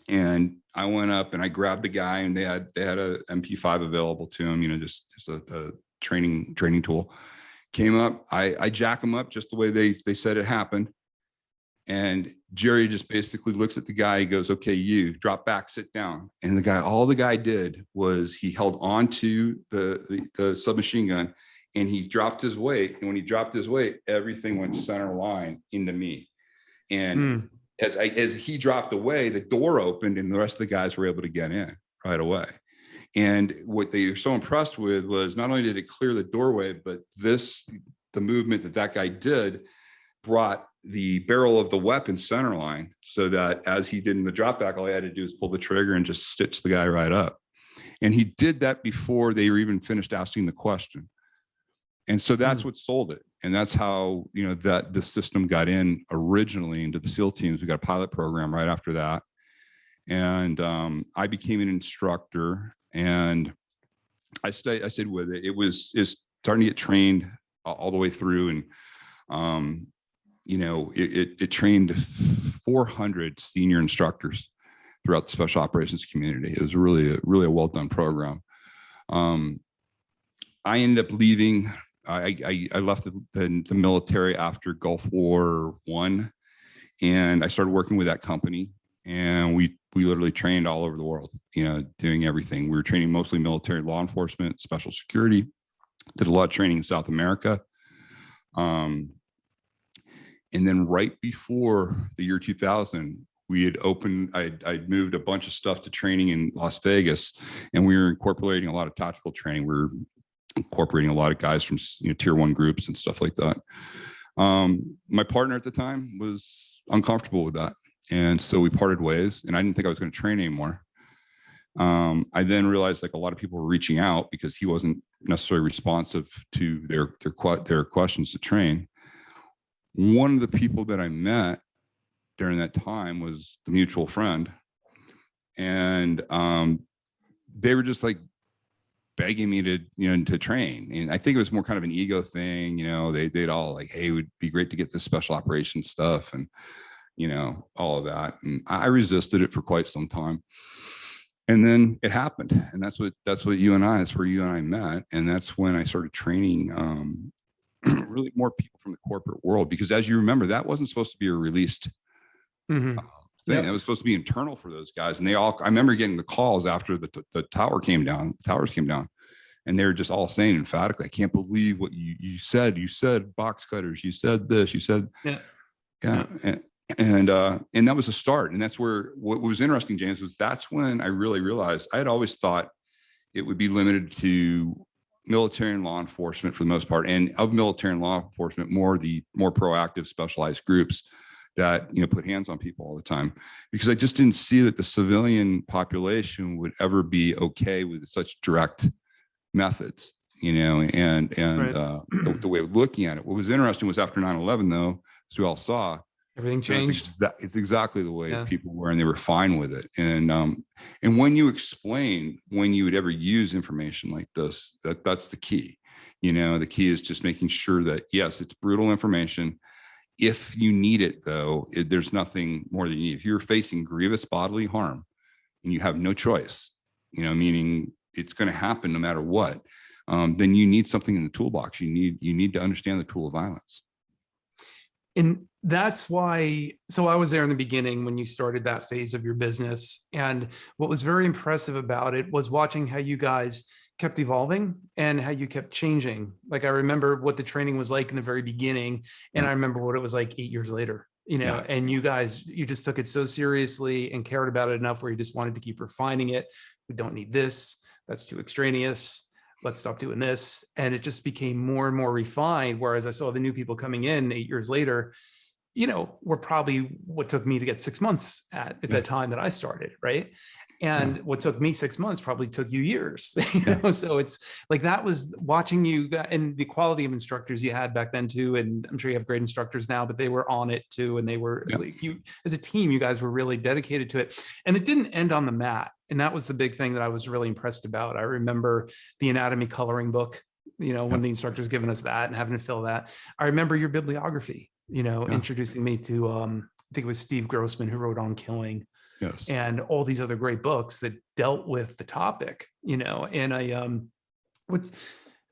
and I went up and I grabbed the guy, and they had a MP5 available to him, just a training tool. Came up, I jack him up just the way they said it happened. And Jerry just basically looks at the guy. He goes, okay, you drop back, sit down. And all the guy did was he held on to the submachine gun, and he dropped his weight. And when he dropped his weight, everything went center line into me. And as he dropped away, the door opened, and the rest of the guys were able to get in right away. And what they were so impressed with was not only did it clear the doorway, but the movement that guy did brought the barrel of the weapon center line, so that as he did in the drop back, all he had to do is pull the trigger and just stitch the guy right up. And he did that before they were even finished asking the question. And so that's what sold it. And that's how, that the system got in originally into the SEAL teams. We got a pilot program right after that. And I became an instructor, and I stayed with it. It's starting to get trained all the way through, and it trained 400 senior instructors, throughout the special operations community. It was really a well done program. I ended up leaving. I left the military after Gulf War I, and I started working with that company. And we literally trained all over the world, doing everything. We were training mostly military law enforcement, special security, did a lot of training in South America. And then right before the year 2000, we had opened, I'd moved a bunch of stuff to training in Las Vegas, and we were incorporating a lot of tactical training. We were incorporating a lot of guys from tier 1 groups and stuff like that. My partner at the time was uncomfortable with that. And so we parted ways, and I didn't think I was going to train anymore. I then realized like a lot of people were reaching out because he wasn't necessarily responsive to their questions to train. One of the people that I met during that time was the mutual friend. And they were just like begging me to train. And I think it was more kind of an ego thing. They'd all like, hey, it would be great to get this special operations stuff and, all of that. And I resisted it for quite some time. And then it happened. And that's where you and I met. And that's when I started training really more people from the corporate world, because as you remember, that wasn't supposed to be a released thing. Yep. It was supposed to be internal for those guys. And I remember getting the calls after the towers came down, and they were just all saying emphatically, I can't believe what you said. You said box cutters, you said this, you said, yeah. And that was a start. And that's where, what was interesting, James, was that's when I really realized I had always thought it would be limited to military and law enforcement for the most part. And of military and law enforcement, the more proactive specialized groups that, put hands on people all the time, because I just didn't see that the civilian population would ever be okay with such direct methods, and right. The way of looking at it. What was interesting was after 9/11, though, as we all saw, everything changed. It's exactly the way people were, and they were fine with it. And when you explain when you would ever use information like this, that's the key. The key is just making sure that, yes, it's brutal information. If you need it, though, there's nothing more than you need. If you're facing grievous bodily harm and you have no choice, meaning it's going to happen no matter what, then you need something in the toolbox. You need to understand the tool of violence. And that's why, so I was there in the beginning when you started that phase of your business. And what was very impressive about it was watching how you guys kept evolving and how you kept changing. Like I remember what the training was like in the very beginning. And I remember what it was like 8 years later, and you just took it so seriously and cared about it enough where you just wanted to keep refining it. We don't need this. That's too extraneous. Let's stop doing this. And it just became more and more refined. Whereas I saw the new people coming in 8 years later, were probably what took me to get 6 months at that time that I started. Right. And what took me 6 months probably took you years. So it's like, that was watching you and the quality of instructors you had back then too. And I'm sure you have great instructors now, but they were on it too. And they were like, you as a team, you guys were really dedicated to it. And it didn't end on the mat. And that was the big thing that I was really impressed about. I remember the anatomy coloring book, when the instructor's giving us that and having to fill that. I remember your bibliography, introducing me to, I think it was Steve Grossman who wrote On Killing. Yes. And all these other great books that dealt with the topic, and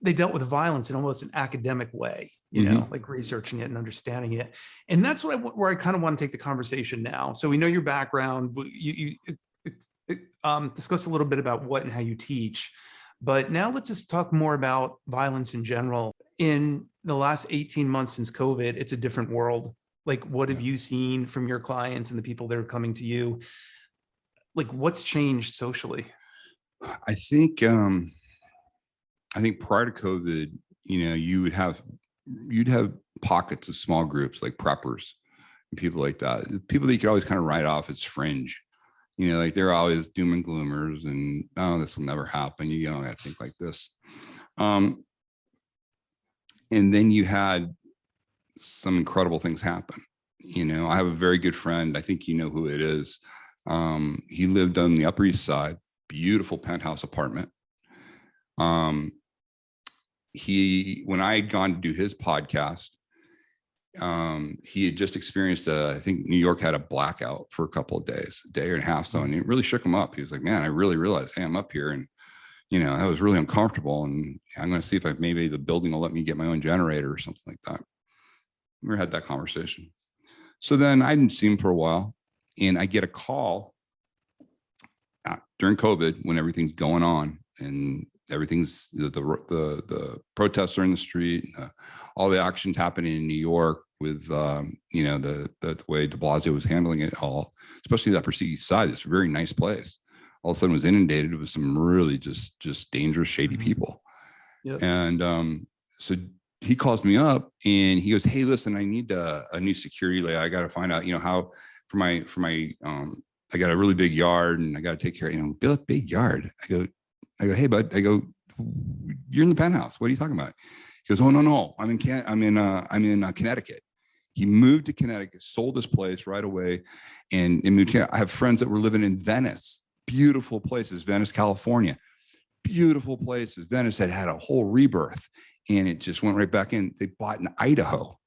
they dealt with violence in almost an academic way, like researching it and understanding it. And that's where I kind of want to take the conversation now. So we know your background, you discussed a little bit about what and how you teach, but now let's just talk more about violence in general. In the last 18 months since COVID, it's a different world. Like, what have you seen from your clients and the people that are coming to you? Like, what's changed socially? I think prior to COVID, you'd have pockets of small groups like preppers and people like that. People that you could always kind of write off as fringe. Like they're always doom and gloomers and, oh, this will never happen. You don't have to think like this. And then you had some incredible things happen. I have a very good friend. I think you know who it is. He lived on the Upper East Side, beautiful penthouse apartment. When I had gone to do his podcast, He had just experienced I think New York had a blackout for a couple of days, a day and a half. So, and it really shook him up. He was like, man, I really realized, hey, I'm up here and, I was really uncomfortable, and I'm going to see if maybe the building will let me get my own generator or something like that. We had that conversation. So then I didn't see him for a while, and I get a call during COVID when everything's going on and everything's the protests are in the street, all the actions happening in New York with the way de Blasio was handling it all, especially the Upper East Side. It's a very nice place. All of a sudden was inundated with some really just dangerous, shady people. Yep. And so he calls me up and he goes, hey, listen, I need a new security layer. I got to find out, how for my I got a really big yard and I got to take care of, build a big yard. I go, hey, bud, you're in the penthouse. What are you talking about? He goes, oh, no, I'm in Connecticut. He moved to Connecticut, sold his place right away. And moved here. I have friends that were living in Venice, beautiful places, Venice, California, beautiful places. Venice had a whole rebirth and it just went right back in. They bought in Idaho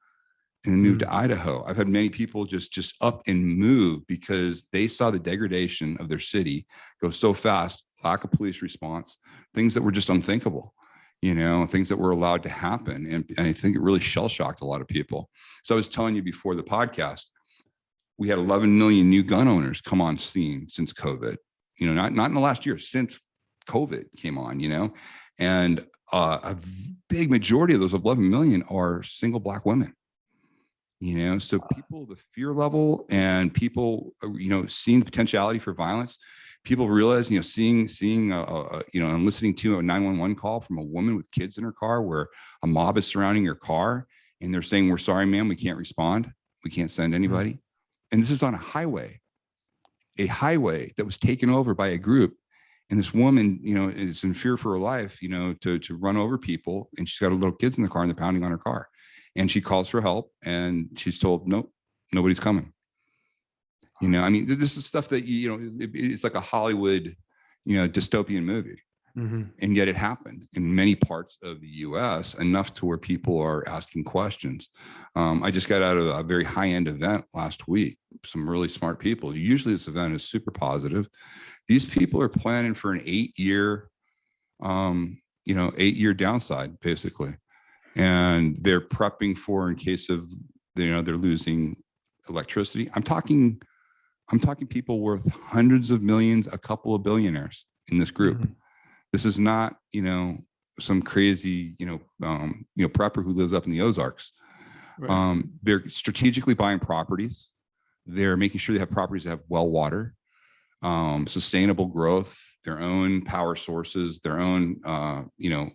and moved to Idaho. I've had many people just up and move because they saw the degradation of their city go so fast, lack of police response, things that were just unthinkable, things that were allowed to happen. And I think it really shell shocked a lot of people. So I was telling you before the podcast, we had 11 million new gun owners come on scene since COVID, not in the last year, since COVID came on, and a big majority of those 11 million are single Black women. So people, the fear level and people, seeing the potentiality for violence, people realize, seeing, and listening to a 911 call from a woman with kids in her car where a mob is surrounding her car and they're saying, we're sorry, ma'am, we can't respond. We can't send anybody. And this is on a highway that was taken over by a group. And this woman, is in fear for her life, to run over people. And she's got her little kids in the car and they're pounding on her car. And she calls for help and she's told, nope, nobody's coming. This is stuff that, it's like a Hollywood, dystopian movie. And yet it happened in many parts of the US, enough to where people are asking questions. I just got out of a very high-end event last week, some really smart people. Usually this event is super positive. These people are planning for an 8-year, 8-year downside, basically. And they're prepping for in case of, they're losing electricity. I'm talking people worth hundreds of millions, a couple of billionaires in this group. This is not, some crazy, prepper who lives up in the Ozarks. Right. They're strategically buying properties. They're making sure they have properties that have well water, sustainable growth, their own power sources, their own,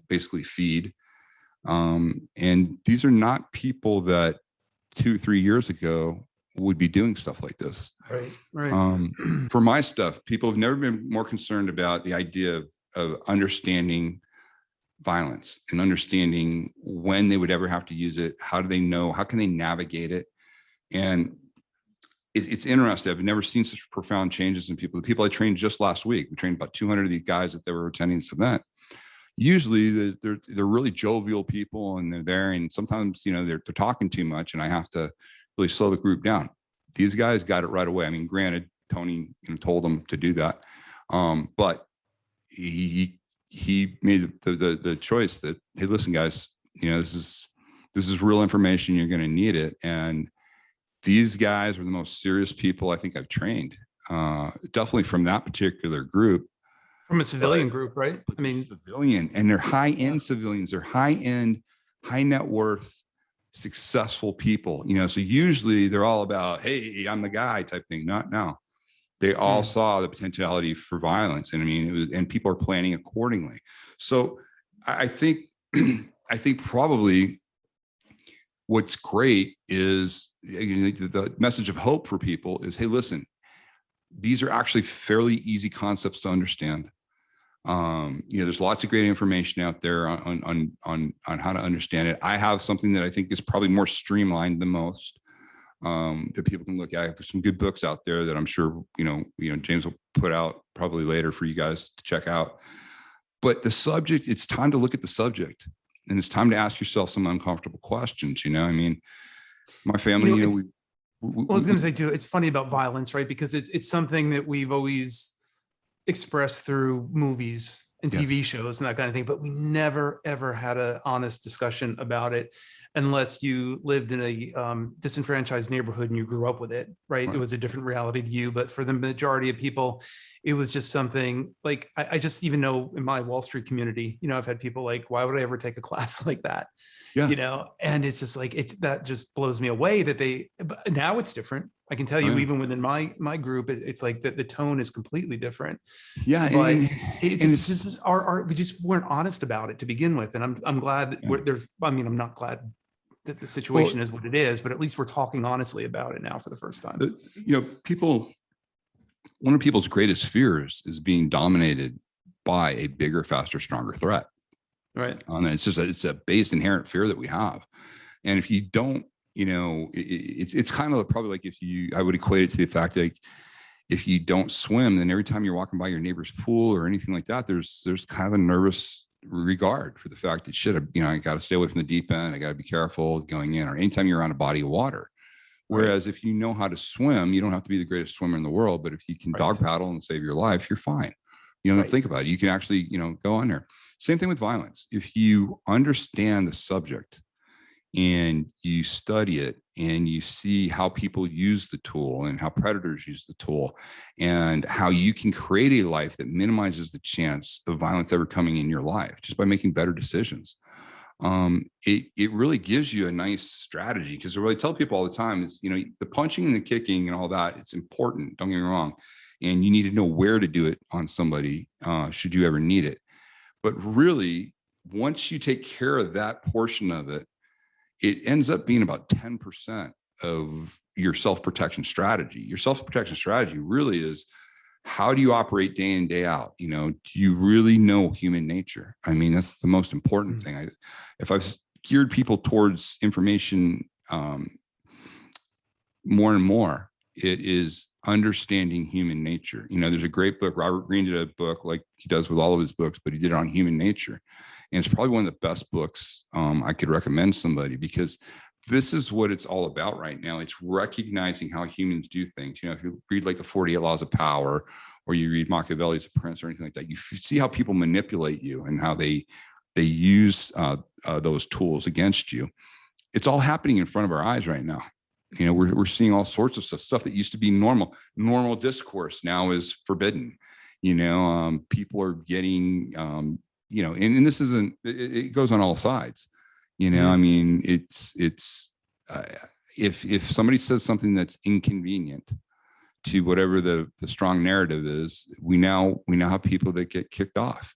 basically feed. And these are not people that 2-3 years ago would be doing stuff like this. Right. For my stuff, people have never been more concerned about the idea of understanding violence and understanding when they would ever have to use it. How do they know? How can they navigate it? And it's interesting. I've never seen such profound changes in people. The people I trained just last week, we trained about 200 of these guys that were attending this event. Usually they're really jovial people and they're there. And sometimes, they're talking too much and I have to really slow the group down. These guys got it right away. I mean, granted, Tony told them to do that. But he made the choice that, hey, listen, guys, this is real information. You're going to need it. And these guys were the most serious people I think I've trained, definitely from that particular group. From a civilian group, right? I mean, civilian, and they're high-end civilians. They're high-end, high net worth, successful people. So usually they're all about, hey, I'm the guy type thing. Not now. They all saw the potentiality for violence, and and people are planning accordingly. So I think probably what's great is the message of hope for people is, hey, listen, these are actually fairly easy concepts to understand. There's lots of great information out there on how to understand it. I have something that I think is probably more streamlined than most. That people can look at. I have some good books out there that I'm sure, James will put out probably later for you guys to check out. But the subject, it's time to look at the subject and it's time to ask yourself some uncomfortable questions. My family, you know, It's, I was going to say too, it's funny about violence, right? Because it's something that we've always expressed through movies and yes, TV shows and that kind of thing, but we never ever had an honest discussion about it unless you lived in a disenfranchised neighborhood and you grew up with it, right? It right. was a different reality to you, but for the majority of people, it was just something like I just even know in my Wall Street community, I've had people like, why would I ever take a class like that? Yeah. And it's just like that just blows me away that but now it's different. I can tell Oh, you, yeah. even within my group, it's like the tone is completely different. Yeah. But it And just it's, we just weren't honest about it to begin with. And I'm glad that yeah. I'm not glad that the Well, situation is what it is, but at least we're talking honestly about it now for the first time. one of people's greatest fears is being dominated by a bigger, faster, stronger threat. Right. It's a base inherent fear that we have. And if you don't, it's kind of probably like I would equate it to the fact that if you don't swim, then every time you're walking by your neighbor's pool or anything like that, there's kind of a nervous regard for the fact that I got to stay away from the deep end. I got to be careful going in, or anytime you're around a body of water. Whereas if you know how to swim, you don't have to be the greatest swimmer in the world, but if you can dog paddle and save your life, you're fine. You don't have to think about it. You can actually, go on there. Same thing with violence. If you understand the subject and you study it and you see how people use the tool and how predators use the tool and how you can create a life that minimizes the chance of violence ever coming in your life just by making better decisions. It really gives you a nice strategy, because I really tell people all the time is, the punching and the kicking and all that, it's important. Don't get me wrong. And you need to know where to do it on somebody, should you ever need it. But really, once you take care of that portion of it, it ends up being about 10% of your self-protection strategy. Your self-protection strategy really is, how do you operate day in, day out? Do you really know human nature? I mean, that's the most important thing. If I've geared people towards information more and more, it is understanding human nature. There's a great book. Robert Greene did a book like he does with all of his books, but he did it on human nature. And it's probably one of the best books I could recommend somebody, because this is what it's all about right now. It's recognizing how humans do things. If you read like the 48 Laws of Power, or you read Machiavelli's The Prince or anything like that, you see how people manipulate you and how they use those tools against you. It's all happening in front of our eyes right now. We're seeing all sorts of stuff that used to be normal discourse now is forbidden. People are getting, and this isn't, it goes on all sides. I mean, it's if somebody says something that's inconvenient to whatever the strong narrative is, we now have people that get kicked off.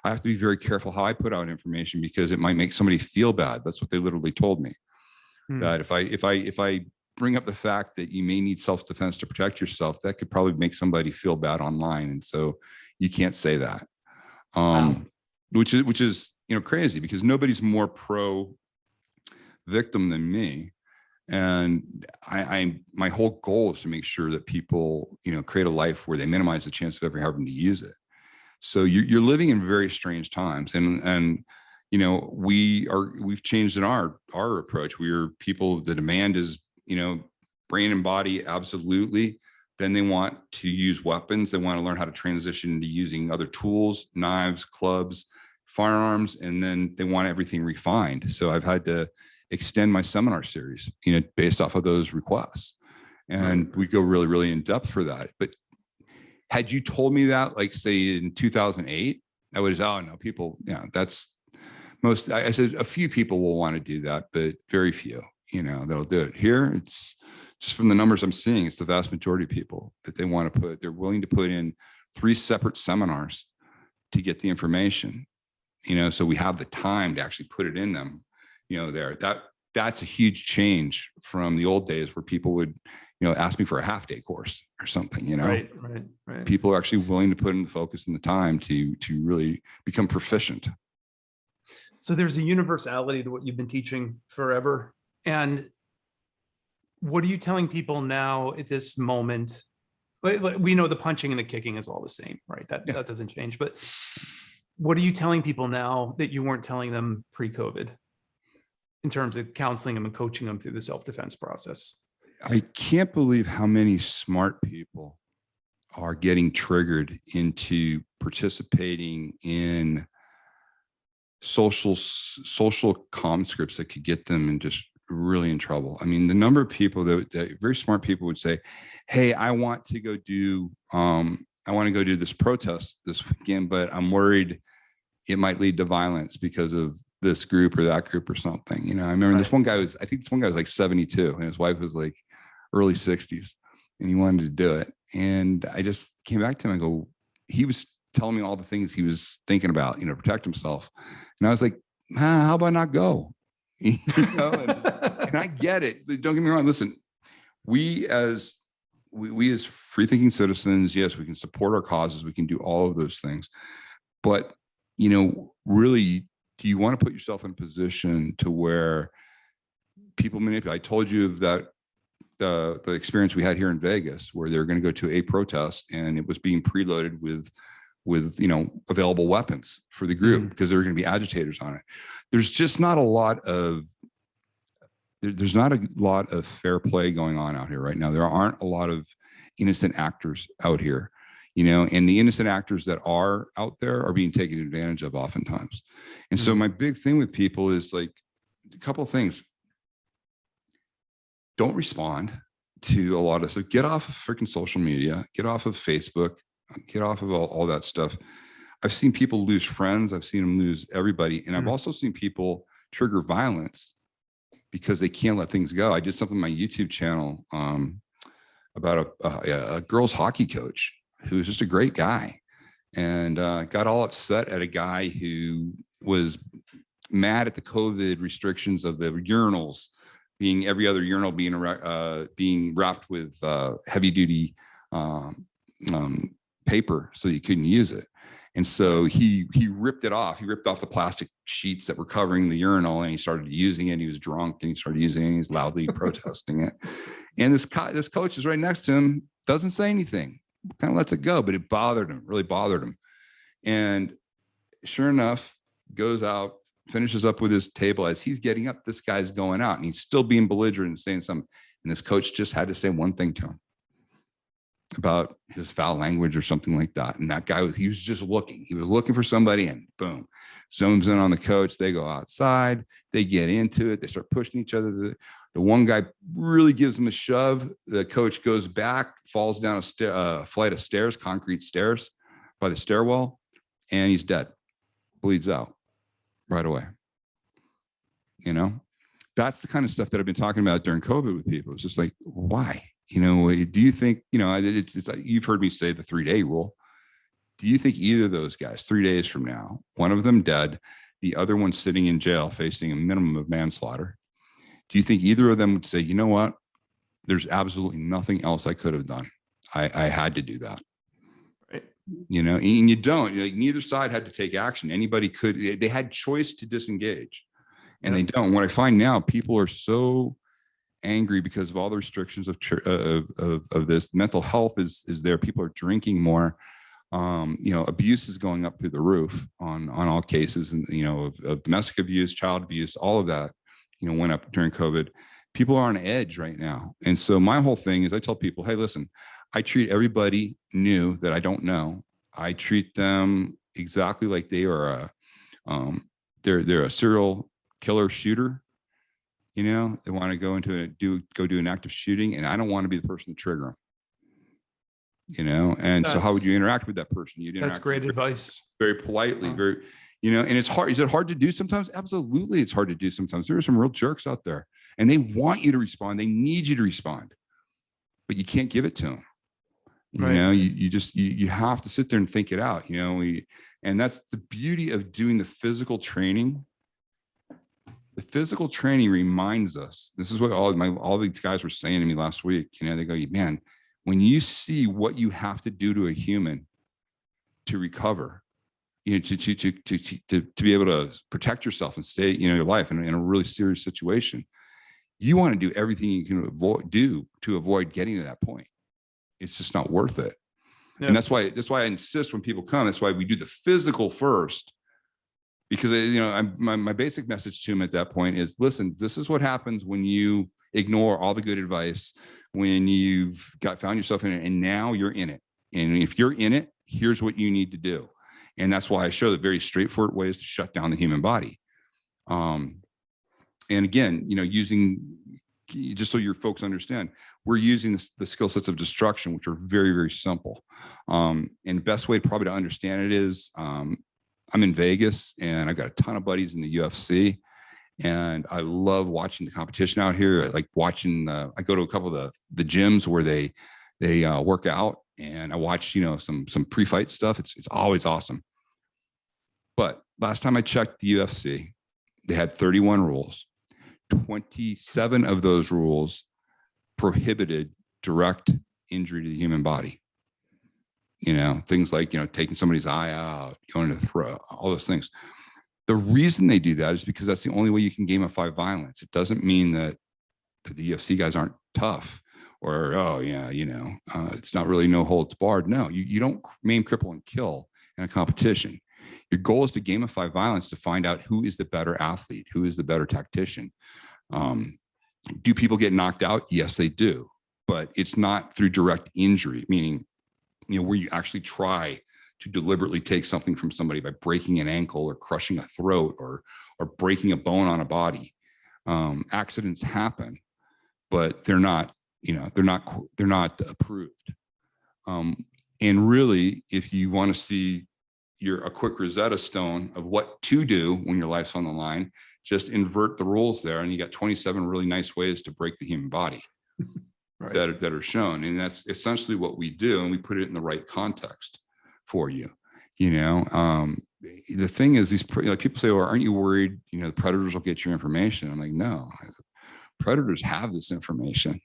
I have to be very careful how I put out information, because it might make somebody feel bad. That's what they literally told me. That if I bring up the fact that you may need self-defense to protect yourself, that could probably make somebody feel bad online. And so you can't say that. Which is crazy, because nobody's more pro victim than me. And my whole goal is to make sure that people, create a life where they minimize the chance of ever having to use it. So you're living in very strange times, and we've changed in our approach. We're people, the demand is, brain and body, absolutely. Then they want to use weapons. They want to learn how to transition into using other tools, knives, clubs, firearms, and then they want everything refined. So I've had to extend my seminar series, based off of those requests. And we go really, really in depth for that. But had you told me that, like, say in 2008, I would have said, oh no, people, that's most, I said a few people will want to do that, but very few, they'll do it. Here, it's just from the numbers I'm seeing, it's the vast majority of people that they're willing to put in 3 separate seminars to get the information, so we have the time to actually put it in them, that's a huge change from the old days where people would, ask me for a half-day course or something, Right. People are actually willing to put in the focus and the time to really become proficient. So there's a universality to what you've been teaching forever. And what are you telling people now at this moment? Like, we know the punching and the kicking is all the same, right? That doesn't change. But what are you telling people now that you weren't telling them pre-COVID? in terms of counseling them and coaching them through the self-defense process? I can't believe how many smart people are getting triggered into participating in social comm scripts that could get them in just really in trouble. I mean, the number of people that very smart people would say, hey, I want to go do this protest this weekend, but I'm worried it might lead to violence because of this group or that group or something. You know, I remember this one guy was like 72 and his wife was like early 60s and he wanted to do it. And I just came back to him and go, he was telling me all the things he was thinking about, you know, to protect himself. And I was like, how about not go? You know, and I get it. Don't get me wrong. Listen, we as free thinking citizens, yes, we can support our causes. We can do all of those things. But, you know, really, do you want to put yourself in a position to where people manipulate? I told you of that, the experience we had here in Vegas, where they were going to go to a protest and it was being preloaded with, you know, available weapons for the group because there were going to be agitators on it. There's just not a lot of, there's not a lot of fair play going on out here right now. There aren't a lot of innocent actors out here, you know, and the innocent actors that are out there are being taken advantage of oftentimes. And so my big thing with people is like a couple of things. Don't respond to a lot of stuff. Get off of freaking social media, get off of Facebook, get off of all that stuff. I've seen people lose friends. I've seen them lose everybody. And I've also seen people trigger violence because they can't let things go. I did something on my YouTube channel about a girls hockey coach who was just a great guy and got all upset at a guy who was mad at the COVID restrictions of the urinals, being every other urinal being wrapped with heavy duty paper so you couldn't use it. And so he ripped it off. He ripped off the plastic sheets that were covering the urinal and he started using it. He was drunk and he started using it. He's loudly protesting it. And this coach is right next to him, doesn't say anything, kind of lets it go, but it bothered him, really bothered him. And sure enough, goes out, finishes up with his table. As he's getting up, this guy's going out and he's still being belligerent and saying something. And this coach just had to say one thing to him about his foul language or something like that. And that guy he was just looking. He was looking for somebody and boom, zooms in on the coach. They go outside, they get into it. They start pushing each other. The one guy really gives him a shove. The coach goes back, falls down a flight of stairs, concrete stairs by the stairwell, and he's dead, bleeds out right away. You know, that's the kind of stuff that I've been talking about during COVID with people. It's just like, why? You know, do you think, you know, it's like, you've heard me say the 3-day rule. Do you think either of those guys, 3 days from now, one of them dead, the other one sitting in jail facing a minimum of manslaughter, do you think either of them would say, you know what, there's absolutely nothing else I could have done. I had to do that. Right. You know, and you don't, like, neither side had to take action. Anybody could, they had choice to disengage and they don't. What I find now, people are so angry because of all the restrictions of this. Mental health is there. People are drinking more. You know, abuse is going up through the roof on all cases, and you know, of domestic abuse, child abuse, all of that, you know, went up during COVID. People are on edge right now. And so my whole thing is I tell people, hey, listen, I treat everybody new that I don't know. I treat them exactly like they are they're a serial killer shooter. You know, they want to go into go do an active shooting, and I don't want to be the person to trigger them. You know, and so how would you interact with that person? You'd interact. That's great advice. Very politely, very, you know, and it's hard. Is it hard to do sometimes? Absolutely, it's hard to do sometimes. There are some real jerks out there, and they want you to respond. They need you to respond, but you can't give it to them. You know, you have to sit there and think it out. You know, and that's the beauty of doing the physical training. The physical training reminds us, this is what all these guys were saying to me last week. You know, they go, man, when you see what you have to do to a human to recover, you know, to be able to protect yourself and stay, you know, your life in a really serious situation, you want to do everything you can avoid getting to that point. It's just not worth it. Yeah. And that's why I insist when people come, that's why we do the physical first. because my basic message to him at that point is, listen, this is what happens when you ignore all the good advice, when you've found yourself in it, and now you're in it. And if you're in it, here's what you need to do. And that's why I show the very straightforward ways to shut down the human body. And again, just so your folks understand, we're using the skill sets of destruction, which are very, very simple. And the best way probably to understand it is, I'm in Vegas and I've got a ton of buddies in the UFC, and I love watching the competition out here. I like watching, I go to a couple of the gyms where they work out, and I watch, some pre-fight stuff. It's always awesome. But last time I checked the UFC, they had 31 rules. 27 of those rules prohibited direct injury to the human body. Things like, taking somebody's eye out, going to the throat, all those things. The reason they do that is because that's the only way you can gamify violence. It doesn't mean that the UFC guys aren't tough, or, it's not really no holds barred. No, you don't maim, cripple, and kill in a competition. Your goal is to gamify violence to find out who is the better athlete, who is the better tactician. Do people get knocked out? Yes, they do. But it's not through direct injury, meaning, where you actually try to deliberately take something from somebody by breaking an ankle or crushing a throat or breaking a bone on a body. Accidents happen, but they're not approved. And really, if you want to see a quick Rosetta Stone of what to do when your life's on the line, just invert the rules there, and you got 27 really nice ways to break the human body. Right. that are shown. And that's essentially what we do. And we put it in the right context for you. The thing is, people say, well, aren't you worried, the predators will get your information? I'm like, no, predators have this information.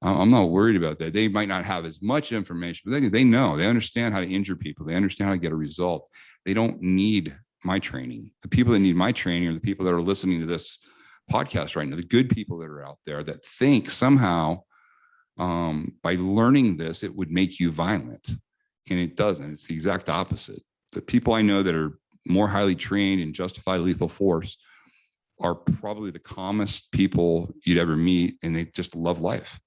I'm not worried about that. They might not have as much information, but they know, they understand how to injure people. They understand how to get a result. They don't need my training. The people that need my training are the people that are listening to this podcast right now, the good people that are out there that think somehow, by learning this, it would make you violent. And it doesn't. It's the exact opposite. The people I know that are more highly trained and justify lethal force are probably the calmest people you'd ever meet. And they just love life.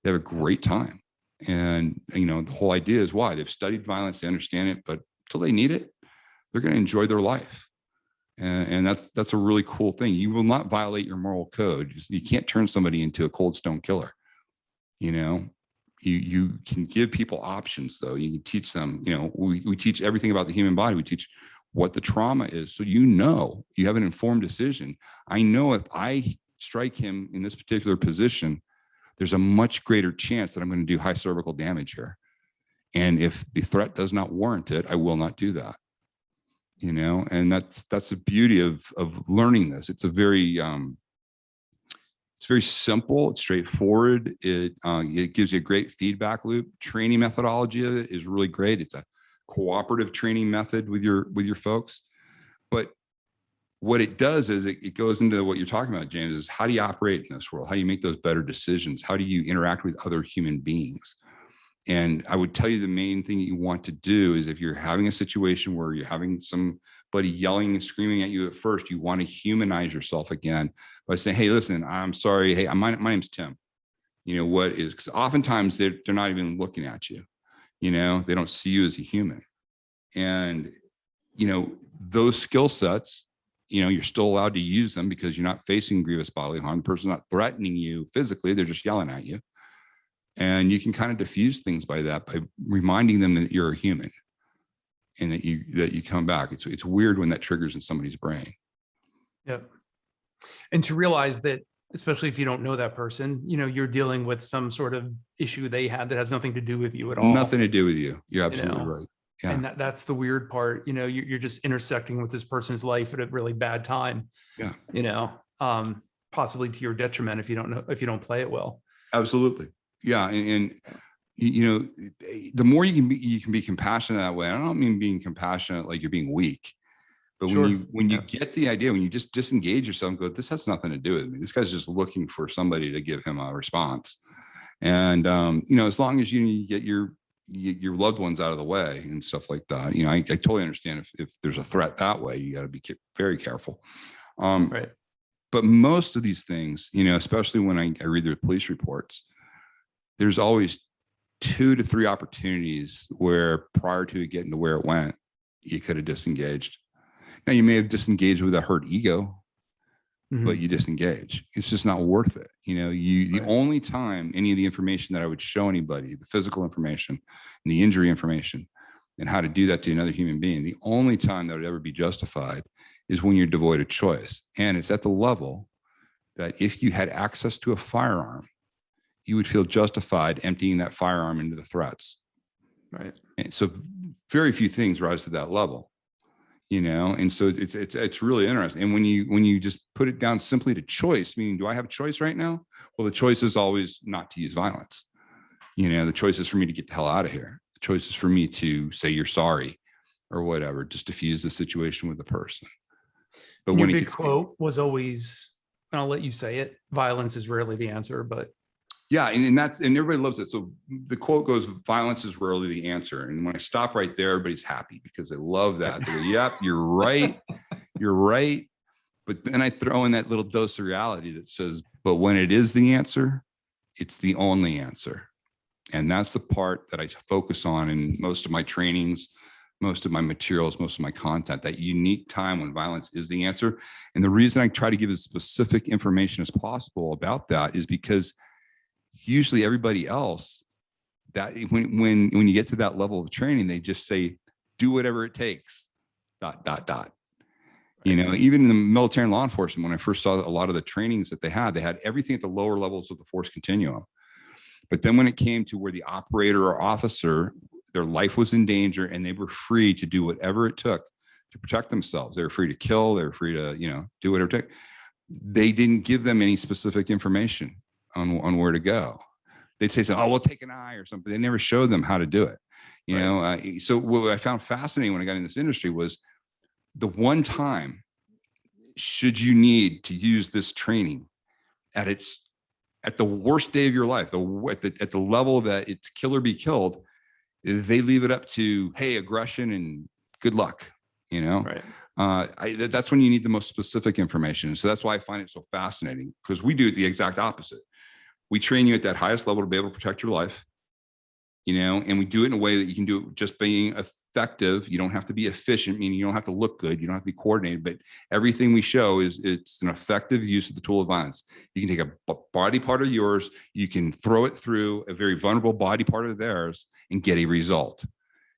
They have a great time. And, the whole idea is why they've studied violence. They understand it, but until they need it, they're going to enjoy their life. And that's a really cool thing. You will not violate your moral code. You can't turn somebody into a cold stone killer. You can give people options, though. You can teach them, we teach everything about the human body. We teach what the trauma is. So, you have an informed decision. I know if I strike him in this particular position, there's a much greater chance that I'm going to do high cervical damage here. And if the threat does not warrant it, I will not do that. And that's the beauty of learning this. It's it's very simple. It's straightforward. It gives you a great feedback loop. Training methodology of it is really great. It's a cooperative training method with your folks. But what it does is it goes into what you're talking about, James, is how do you operate in this world? How do you make those better decisions? How do you interact with other human beings? And I would tell you the main thing that you want to do is if you're having a situation where you're having somebody yelling and screaming at you at first, you want to humanize yourself again by saying, hey, listen, I'm sorry. Hey, my name's Tim. Because oftentimes they're not even looking at you. They don't see you as a human. And, those skill sets, you're still allowed to use them because you're not facing grievous bodily harm. The person's not threatening you physically. They're just yelling at you. And you can kind of diffuse things by reminding them that you're a human and that you come back. It's weird when that triggers in somebody's brain. Yep. And to realize that, especially if you don't know that person, you're dealing with some sort of issue they had that has nothing to do with you at all. Nothing to do with you. You're absolutely right. Yeah. And that's the weird part. You're just intersecting with this person's life at a really bad time. Yeah. Possibly to your detriment if you don't play it well. Absolutely. Yeah. And the more you can be compassionate that way. I don't mean being compassionate like you're being weak, but when you get the idea, when you just disengage yourself and go, this has nothing to do with me. This guy's just looking for somebody to give him a response. And, as long as you get your your loved ones out of the way and stuff like that. I totally understand if there's a threat that way, you got to be very careful. Right. But most of these things, especially when I read the police reports, there's always 2 to 3 opportunities where prior to it getting to where it went, you could have disengaged. Now, you may have disengaged with a hurt ego, but you disengage. It's just not worth it. The only time any of the information that I would show anybody, the physical information and the injury information and how to do that to another human being, the only time that would ever be justified is when you're devoid of choice. And it's at the level that if you had access to a firearm, you would feel justified emptying that firearm into the threats. Right. And so very few things rise to that level. And so it's really interesting. And when you just put it down simply to choice, meaning, do I have a choice right now? Well, the choice is always not to use violence. The choice is for me to get the hell out of here. The choice is for me to say you're sorry or whatever, just diffuse the situation with the person. But your big quote was always, and I'll let you say it, violence is rarely the answer, but yeah, and everybody loves it. So the quote goes, violence is rarely the answer. And when I stop right there, everybody's happy because they love that. They go, yep, you're right. You're right. But then I throw in that little dose of reality that says, but when it is the answer, it's the only answer. And that's the part that I focus on in most of my trainings, most of my materials, most of my content, that unique time when violence is the answer. And the reason I try to give as specific information as possible about that is because usually everybody else, that when you get to that level of training, they just say, do whatever it takes, ... Right. Even in the military and law enforcement, when I first saw a lot of the trainings that they had everything at the lower levels of the force continuum. But then when it came to where the operator or officer, their life was in danger and they were free to do whatever it took to protect themselves. They were free to kill. They were free to, do whatever it took. They didn't give them any specific information on where to go. They'd say, oh, we'll take an eye or something. They never showed them how to do it. So what I found fascinating when I got in this industry was the one time, should you need to use this training at the worst day of your life, at the level that it's kill or be killed, they leave it up to, hey, aggression and good luck, Right. That's when you need the most specific information. So that's why I find it so fascinating, because we do the exact opposite. We train you at that highest level to be able to protect your life, and we do it in a way that you can do it just being effective. You don't have to be efficient, meaning you don't have to look good. You don't have to be coordinated, but everything we show it's an effective use of the tool of violence. You can take a body part of yours, you can throw it through a very vulnerable body part of theirs and get a result,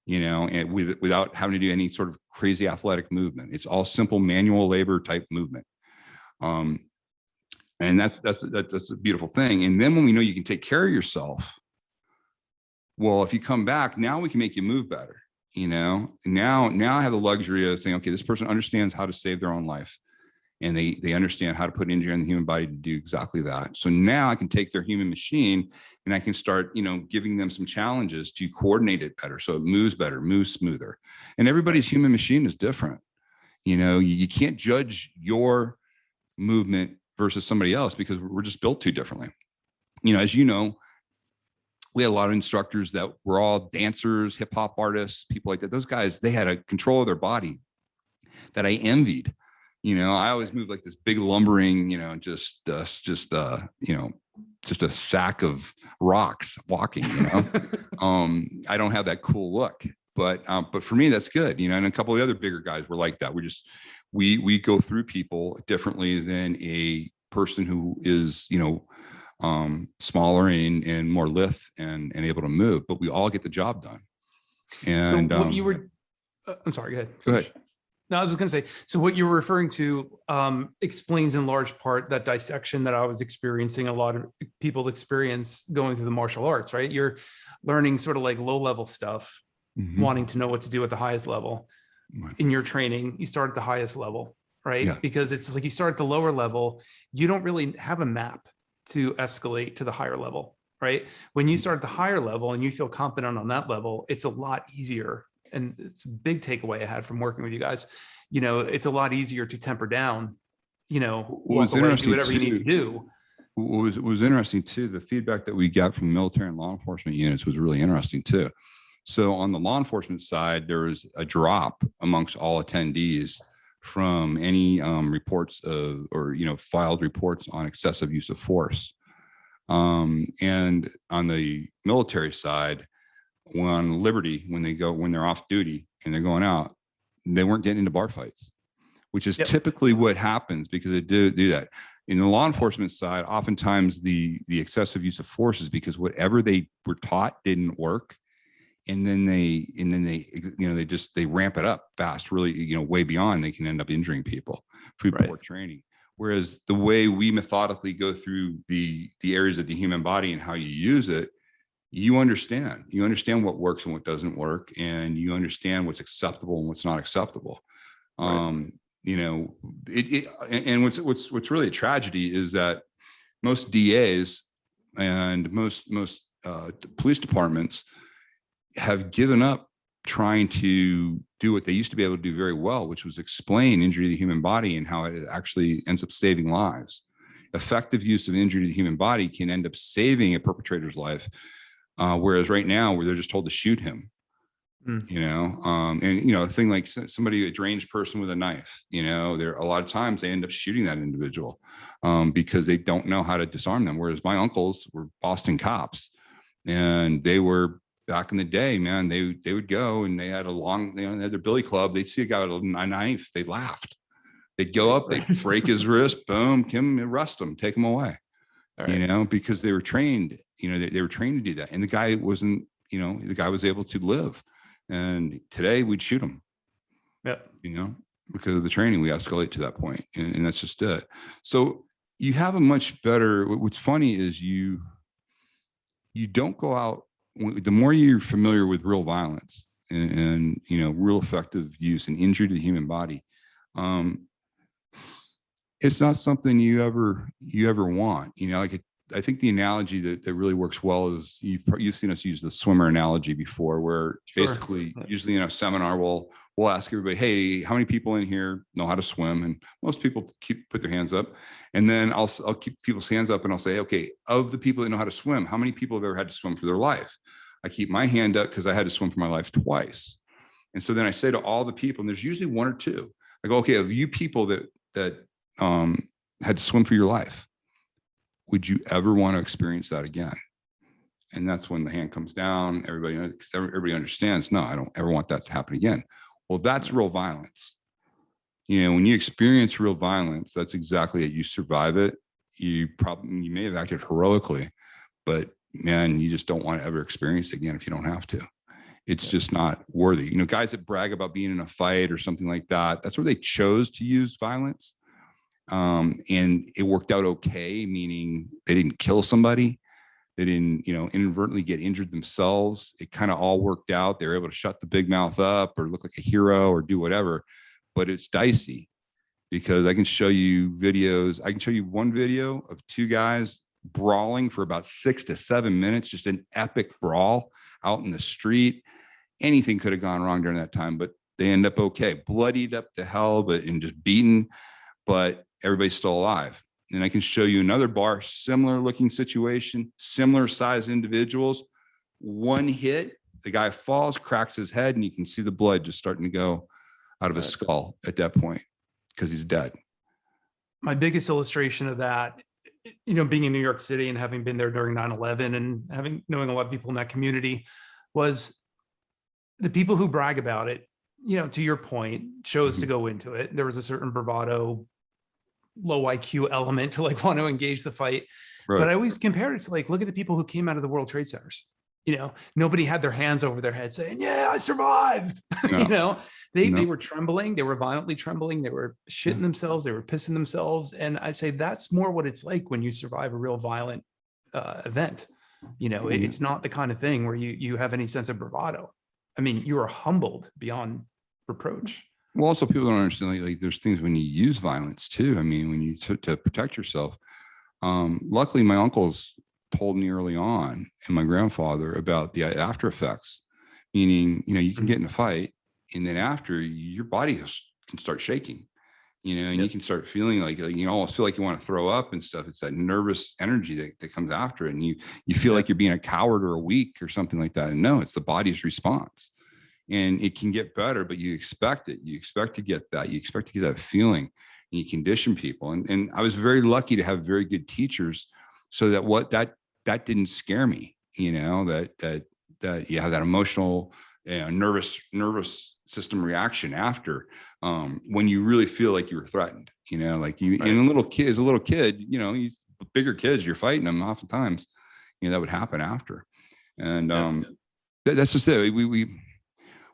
and without having to do any sort of crazy athletic movement. It's all simple manual labor type movement. And that's a beautiful thing. And then when we know you can take care of yourself, well, if you come back, now we can make you move better. Now I have the luxury of saying, okay, this person understands how to save their own life, and they understand how to put injury on the human body to do exactly that. So now I can take their human machine and I can start, giving them some challenges to coordinate it better, so it moves better, moves smoother. And everybody's human machine is different. You can't judge your movement versus somebody else because we're just built too differently. As we had a lot of instructors that were all dancers, hip hop artists, people like that. Those guys, they had a control of their body that I envied. I always moved like this big lumbering, just a sack of rocks walking, I don't have that cool look, but for me, that's good. And a couple of the other bigger guys were like that. We go through people differently than a person who is, smaller and more lithe and able to move, but we all get the job done. And so what you were, I'm sorry, go ahead. Go ahead. No, I was just going to say, so what you were referring to explains in large part that dissection that I was experiencing, a lot of people experience going through the martial arts, right? You're learning sort of like low level stuff, wanting to know what to do at the highest level. Right. In your training, you start at the highest level, right? Yeah. Because it's like you start at the lower level, you don't really have a map to escalate to the higher level, right? When you start at the higher level and you feel confident on that level, it's a lot easier. And it's a big takeaway I had from working with you guys. It's a lot easier to temper down, walk away, do whatever you need to do. what was interesting too, the feedback that we got from military and law enforcement units was really interesting too. So on the law enforcement side, there was a drop amongst all attendees from any reports of, or, you know, filed reports on excessive use of force. And on the military side, on Liberty, when they're off duty and they're going out, they weren't getting into bar fights, which is typically what happens because they do that. In the law enforcement side, oftentimes the excessive use of force is because whatever they were taught didn't work. And then they, you know, they ramp it up fast, really, you know, way beyond, they can end up injuring people through poor training. Whereas the way we methodically go through the areas of the human body and how you use it, you understand what works and what doesn't work, and you understand what's acceptable and what's not acceptable. You know, and what's really a tragedy is that most DAs and most police departments have given up trying to do what they used to be able to do very well, which was explain injury to the human body and how it actually ends up saving lives. Effective use of injury to the human body can end up saving a perpetrator's life, whereas right now, where they're just told to shoot him. You know, and, you know, a thing like somebody, a deranged person with a knife, you know, a lot of times they end up shooting that individual because they don't know how to disarm them. Whereas my uncles were Boston cops, and they were, back in the day, man, they would go and they had they had their billy club. They'd see a guy with a knife. They laughed. They'd go up, they'd break his wrist, boom, arrest him, take him away, you know, because they were trained, you know, they were trained to do that. And the guy wasn't, you know, the guy was able to live. And today we'd shoot him, you know, because of the training, we escalate to that point, and that's just it. So you have a much better, what's funny is you don't go out, the more you're familiar with real violence and you know, real effective use and injury to the human body, it's not something you ever want, you know, like I think the analogy that really works well is you've seen us use the swimmer analogy before, where basically usually in a seminar, we'll ask everybody, hey, how many people in here know how to swim? And most people put their hands up, and then I'll keep people's hands up and I'll say, okay, of the people that know how to swim, how many people have ever had to swim for their life? I keep my hand up because I had to swim for my life twice. And so then I say to all the people, and there's usually one or two, I go, okay, of you people that had to swim for your life, would you ever want to experience that again? And that's when the hand comes down. Everybody understands, no, I don't ever want that to happen again. Well, that's real violence. You know, when you experience real violence, that's exactly it. You survive it. You may have acted heroically, but man, you just don't want to ever experience it again if you don't have to. It's just not worthy. You know, guys that brag about being in a fight or something like that, that's where they chose to use violence. And it worked out okay, meaning they didn't kill somebody. They didn't, you know, inadvertently get injured themselves. It kind of all worked out. They were able to shut the big mouth up or look like a hero or do whatever, but it's dicey because I can show you videos. I can show you one video of two guys brawling for about 6 to 7 minutes, just an epic brawl out in the street. Anything could have gone wrong during that time, but they end up okay, bloodied up to hell, and just beaten, but everybody's still alive. And I can show you another bar, similar looking situation, similar size individuals. One hit, the guy falls, cracks his head, and you can see the blood just starting to go out of his skull at that point because he's dead. My biggest illustration of that, you know, being in New York City and having been there during 9/11 and knowing a lot of people in that community, was the people who brag about it, you know, to your point, chose to go into it. There was a certain bravado, low IQ element to like want to engage the fight. But I always compare it to like, look at the people who came out of the World Trade Centers. You know, nobody had their hands over their head saying, yeah, I survived. No. You know, they were trembling. They were violently trembling. They were shitting themselves. They were pissing themselves. And I say, that's more what it's like when you survive a real violent event. You know, it's not the kind of thing where you have any sense of bravado. I mean, you are humbled beyond reproach. Well, also people don't understand, like there's things when you use violence too. I mean, when you to protect yourself. Luckily, my uncles told me early on, and my grandfather, about the after effects, meaning, you know, you can get in a fight and then after, your body can start shaking, and you can start feeling like, you almost feel like you want to throw up and stuff. It's that nervous energy that comes after it. And you feel like you're being a coward or a weak or something like that. And no, it's the body's response. And it can get better, but you expect it. You expect to get that. You expect to get that feeling, and you condition people. And I was very lucky to have very good teachers, so that didn't scare me, that you have that emotional, nervous system reaction after, when you really feel like you were threatened, like you, right. And as a little kid, bigger kids, you're fighting them oftentimes, that would happen after. And that's just it.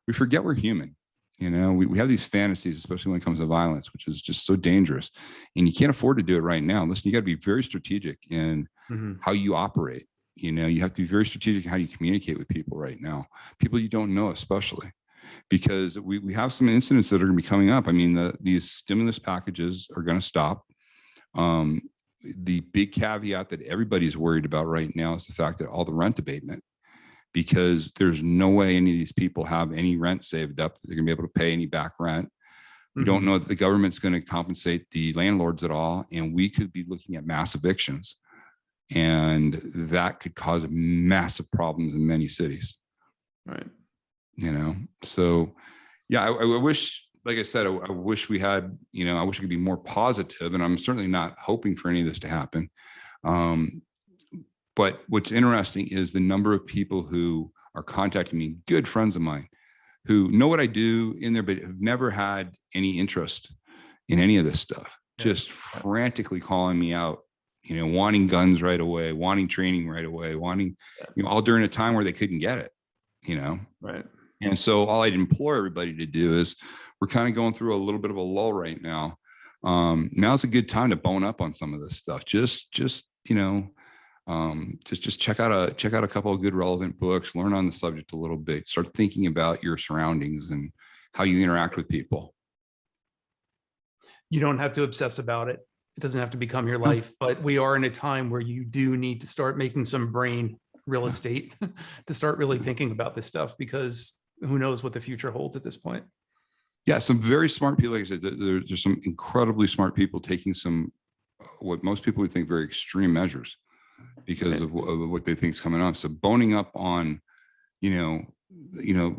We forget we're human. We have these fantasies, especially when it comes to violence, which is just so dangerous, and you can't afford to do it right now. Listen, you got to be very strategic in how you operate. You have to be very strategic in how you communicate with people right now, people you don't know, especially because we have some incidents that are going to be coming up. I mean, these stimulus packages are going to stop. The big caveat that everybody's worried about right now is the fact that all the rent abatement, because there's no way any of these people have any rent saved up that they're going to be able to pay any back rent. We don't know that the government's going to compensate the landlords at all, and we could be looking at mass evictions. And that could cause massive problems in many cities. Right. So yeah, I wish, like I said, I wish we had, I wish I could be more positive, and I'm certainly not hoping for any of this to happen. But what's interesting is the number of people who are contacting me, good friends of mine, who know what I do in there, but have never had any interest in any of this stuff, just frantically calling me out, wanting guns right away, wanting training right away, wanting, all during a time where they couldn't get it, Right. And so all I'd implore everybody to do is, we're kind of going through a little bit of a lull right now. Now's a good time to bone up on some of this stuff. Just check out a couple of good relevant books, learn on the subject a little bit, start thinking about your surroundings and how you interact with people. You don't have to obsess about it. It doesn't have to become your life, but we are in a time where you do need to start making some brain real estate to start really thinking about this stuff, because who knows what the future holds at this point. Yeah, some very smart people, like I said, there's some incredibly smart people taking some, what most people would think very extreme measures because of what they think is coming up. So boning up on,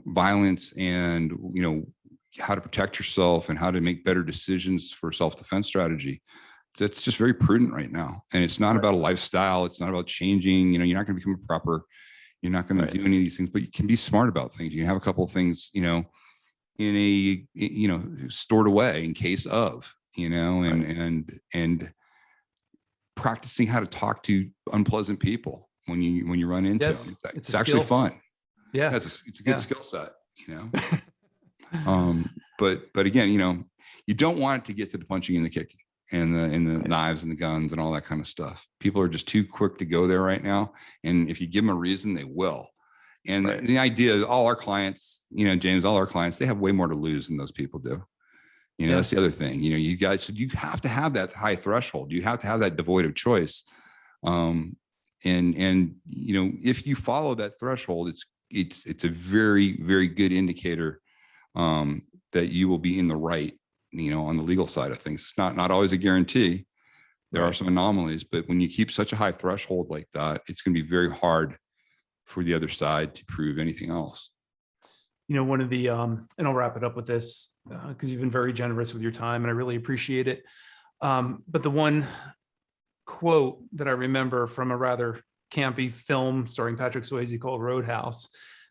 violence and, how to protect yourself and how to make better decisions for self-defense strategy. That's just very prudent right now. And it's not about a lifestyle. It's not about changing, you're not going to become a prepper. You're not going to do any of these things, but you can be smart about things. You can have a couple of things, in a, stored away in case of, and practicing how to talk to unpleasant people when you run into them. It's actually fun. Yeah. It's a good skill set, but again, you don't want it to get to the punching and the kicking and the knives and the guns and all that kind of stuff. People are just too quick to go there right now. And if you give them a reason, they will. And the idea is all our clients, James, all our clients, they have way more to lose than those people do. That's the other thing, you guys, so you have to have that high threshold. You have to have that devoid of choice. And if you follow that threshold, it's a very, very good indicator that you will be in the right, on the legal side of things. It's not always a guarantee. There are some anomalies, but when you keep such a high threshold like that, it's going to be very hard for the other side to prove anything else. One of the, and I'll wrap it up with this because you've been very generous with your time and I really appreciate it. But the one quote that I remember from a rather campy film starring Patrick Swayze called Roadhouse,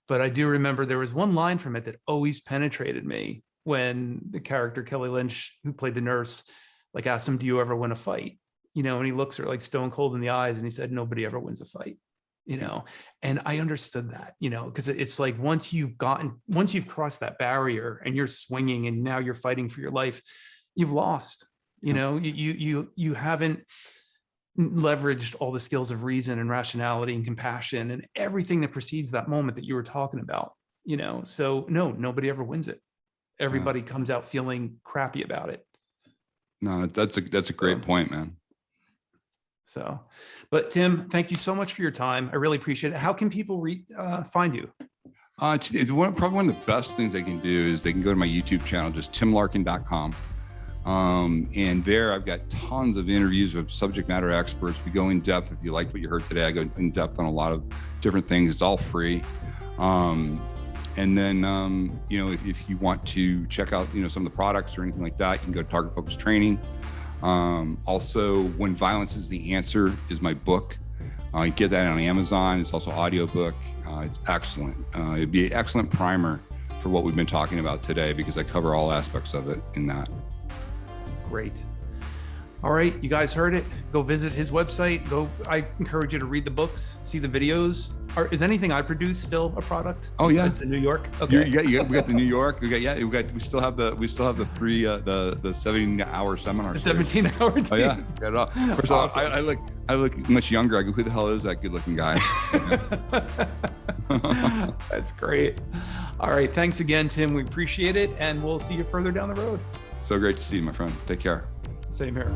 but I do remember there was one line from it that always penetrated me when the character Kelly Lynch, who played the nurse, like asked him, "Do you ever win a fight?" And he looks her like stone cold in the eyes and he said, "Nobody ever wins a fight." And I understood that, because it's like once you've crossed that barrier and you're swinging and now you're fighting for your life, you've lost. You haven't leveraged all the skills of reason and rationality and compassion and everything that precedes that moment that you were talking about. So no, nobody ever wins it. Everybody comes out feeling crappy about it. No, that's a great point, man. So, but Tim, thank you so much for your time. I really appreciate it. How can people find you? Probably one of the best things they can do is they can go to my YouTube channel, just timlarkin.com. And there I've got tons of interviews with subject matter experts. We go in depth. If you like what you heard today, I go in depth on a lot of different things. It's all free. And then, if you want to check out, some of the products or anything like that, you can go to Target Focus Training. Also, When Violence is the Answer is my book. You get that on Amazon. It's also audiobook. It's excellent. It'd be an excellent primer for what we've been talking about today, because I cover all aspects of it in that. Great. All right, you guys heard it. Go visit his website. I encourage you to read the books, see the videos. Is anything I produce still a product? Oh yeah, the New York. Okay. We got the New York. We still have the 17-hour seminar. 17-hour. Oh yeah, got it all. First of all, I look much younger. I go, who the hell is that good-looking guy? That's great. All right, thanks again, Tim. We appreciate it, and we'll see you further down the road. So great to see you, my friend. Take care. Same here.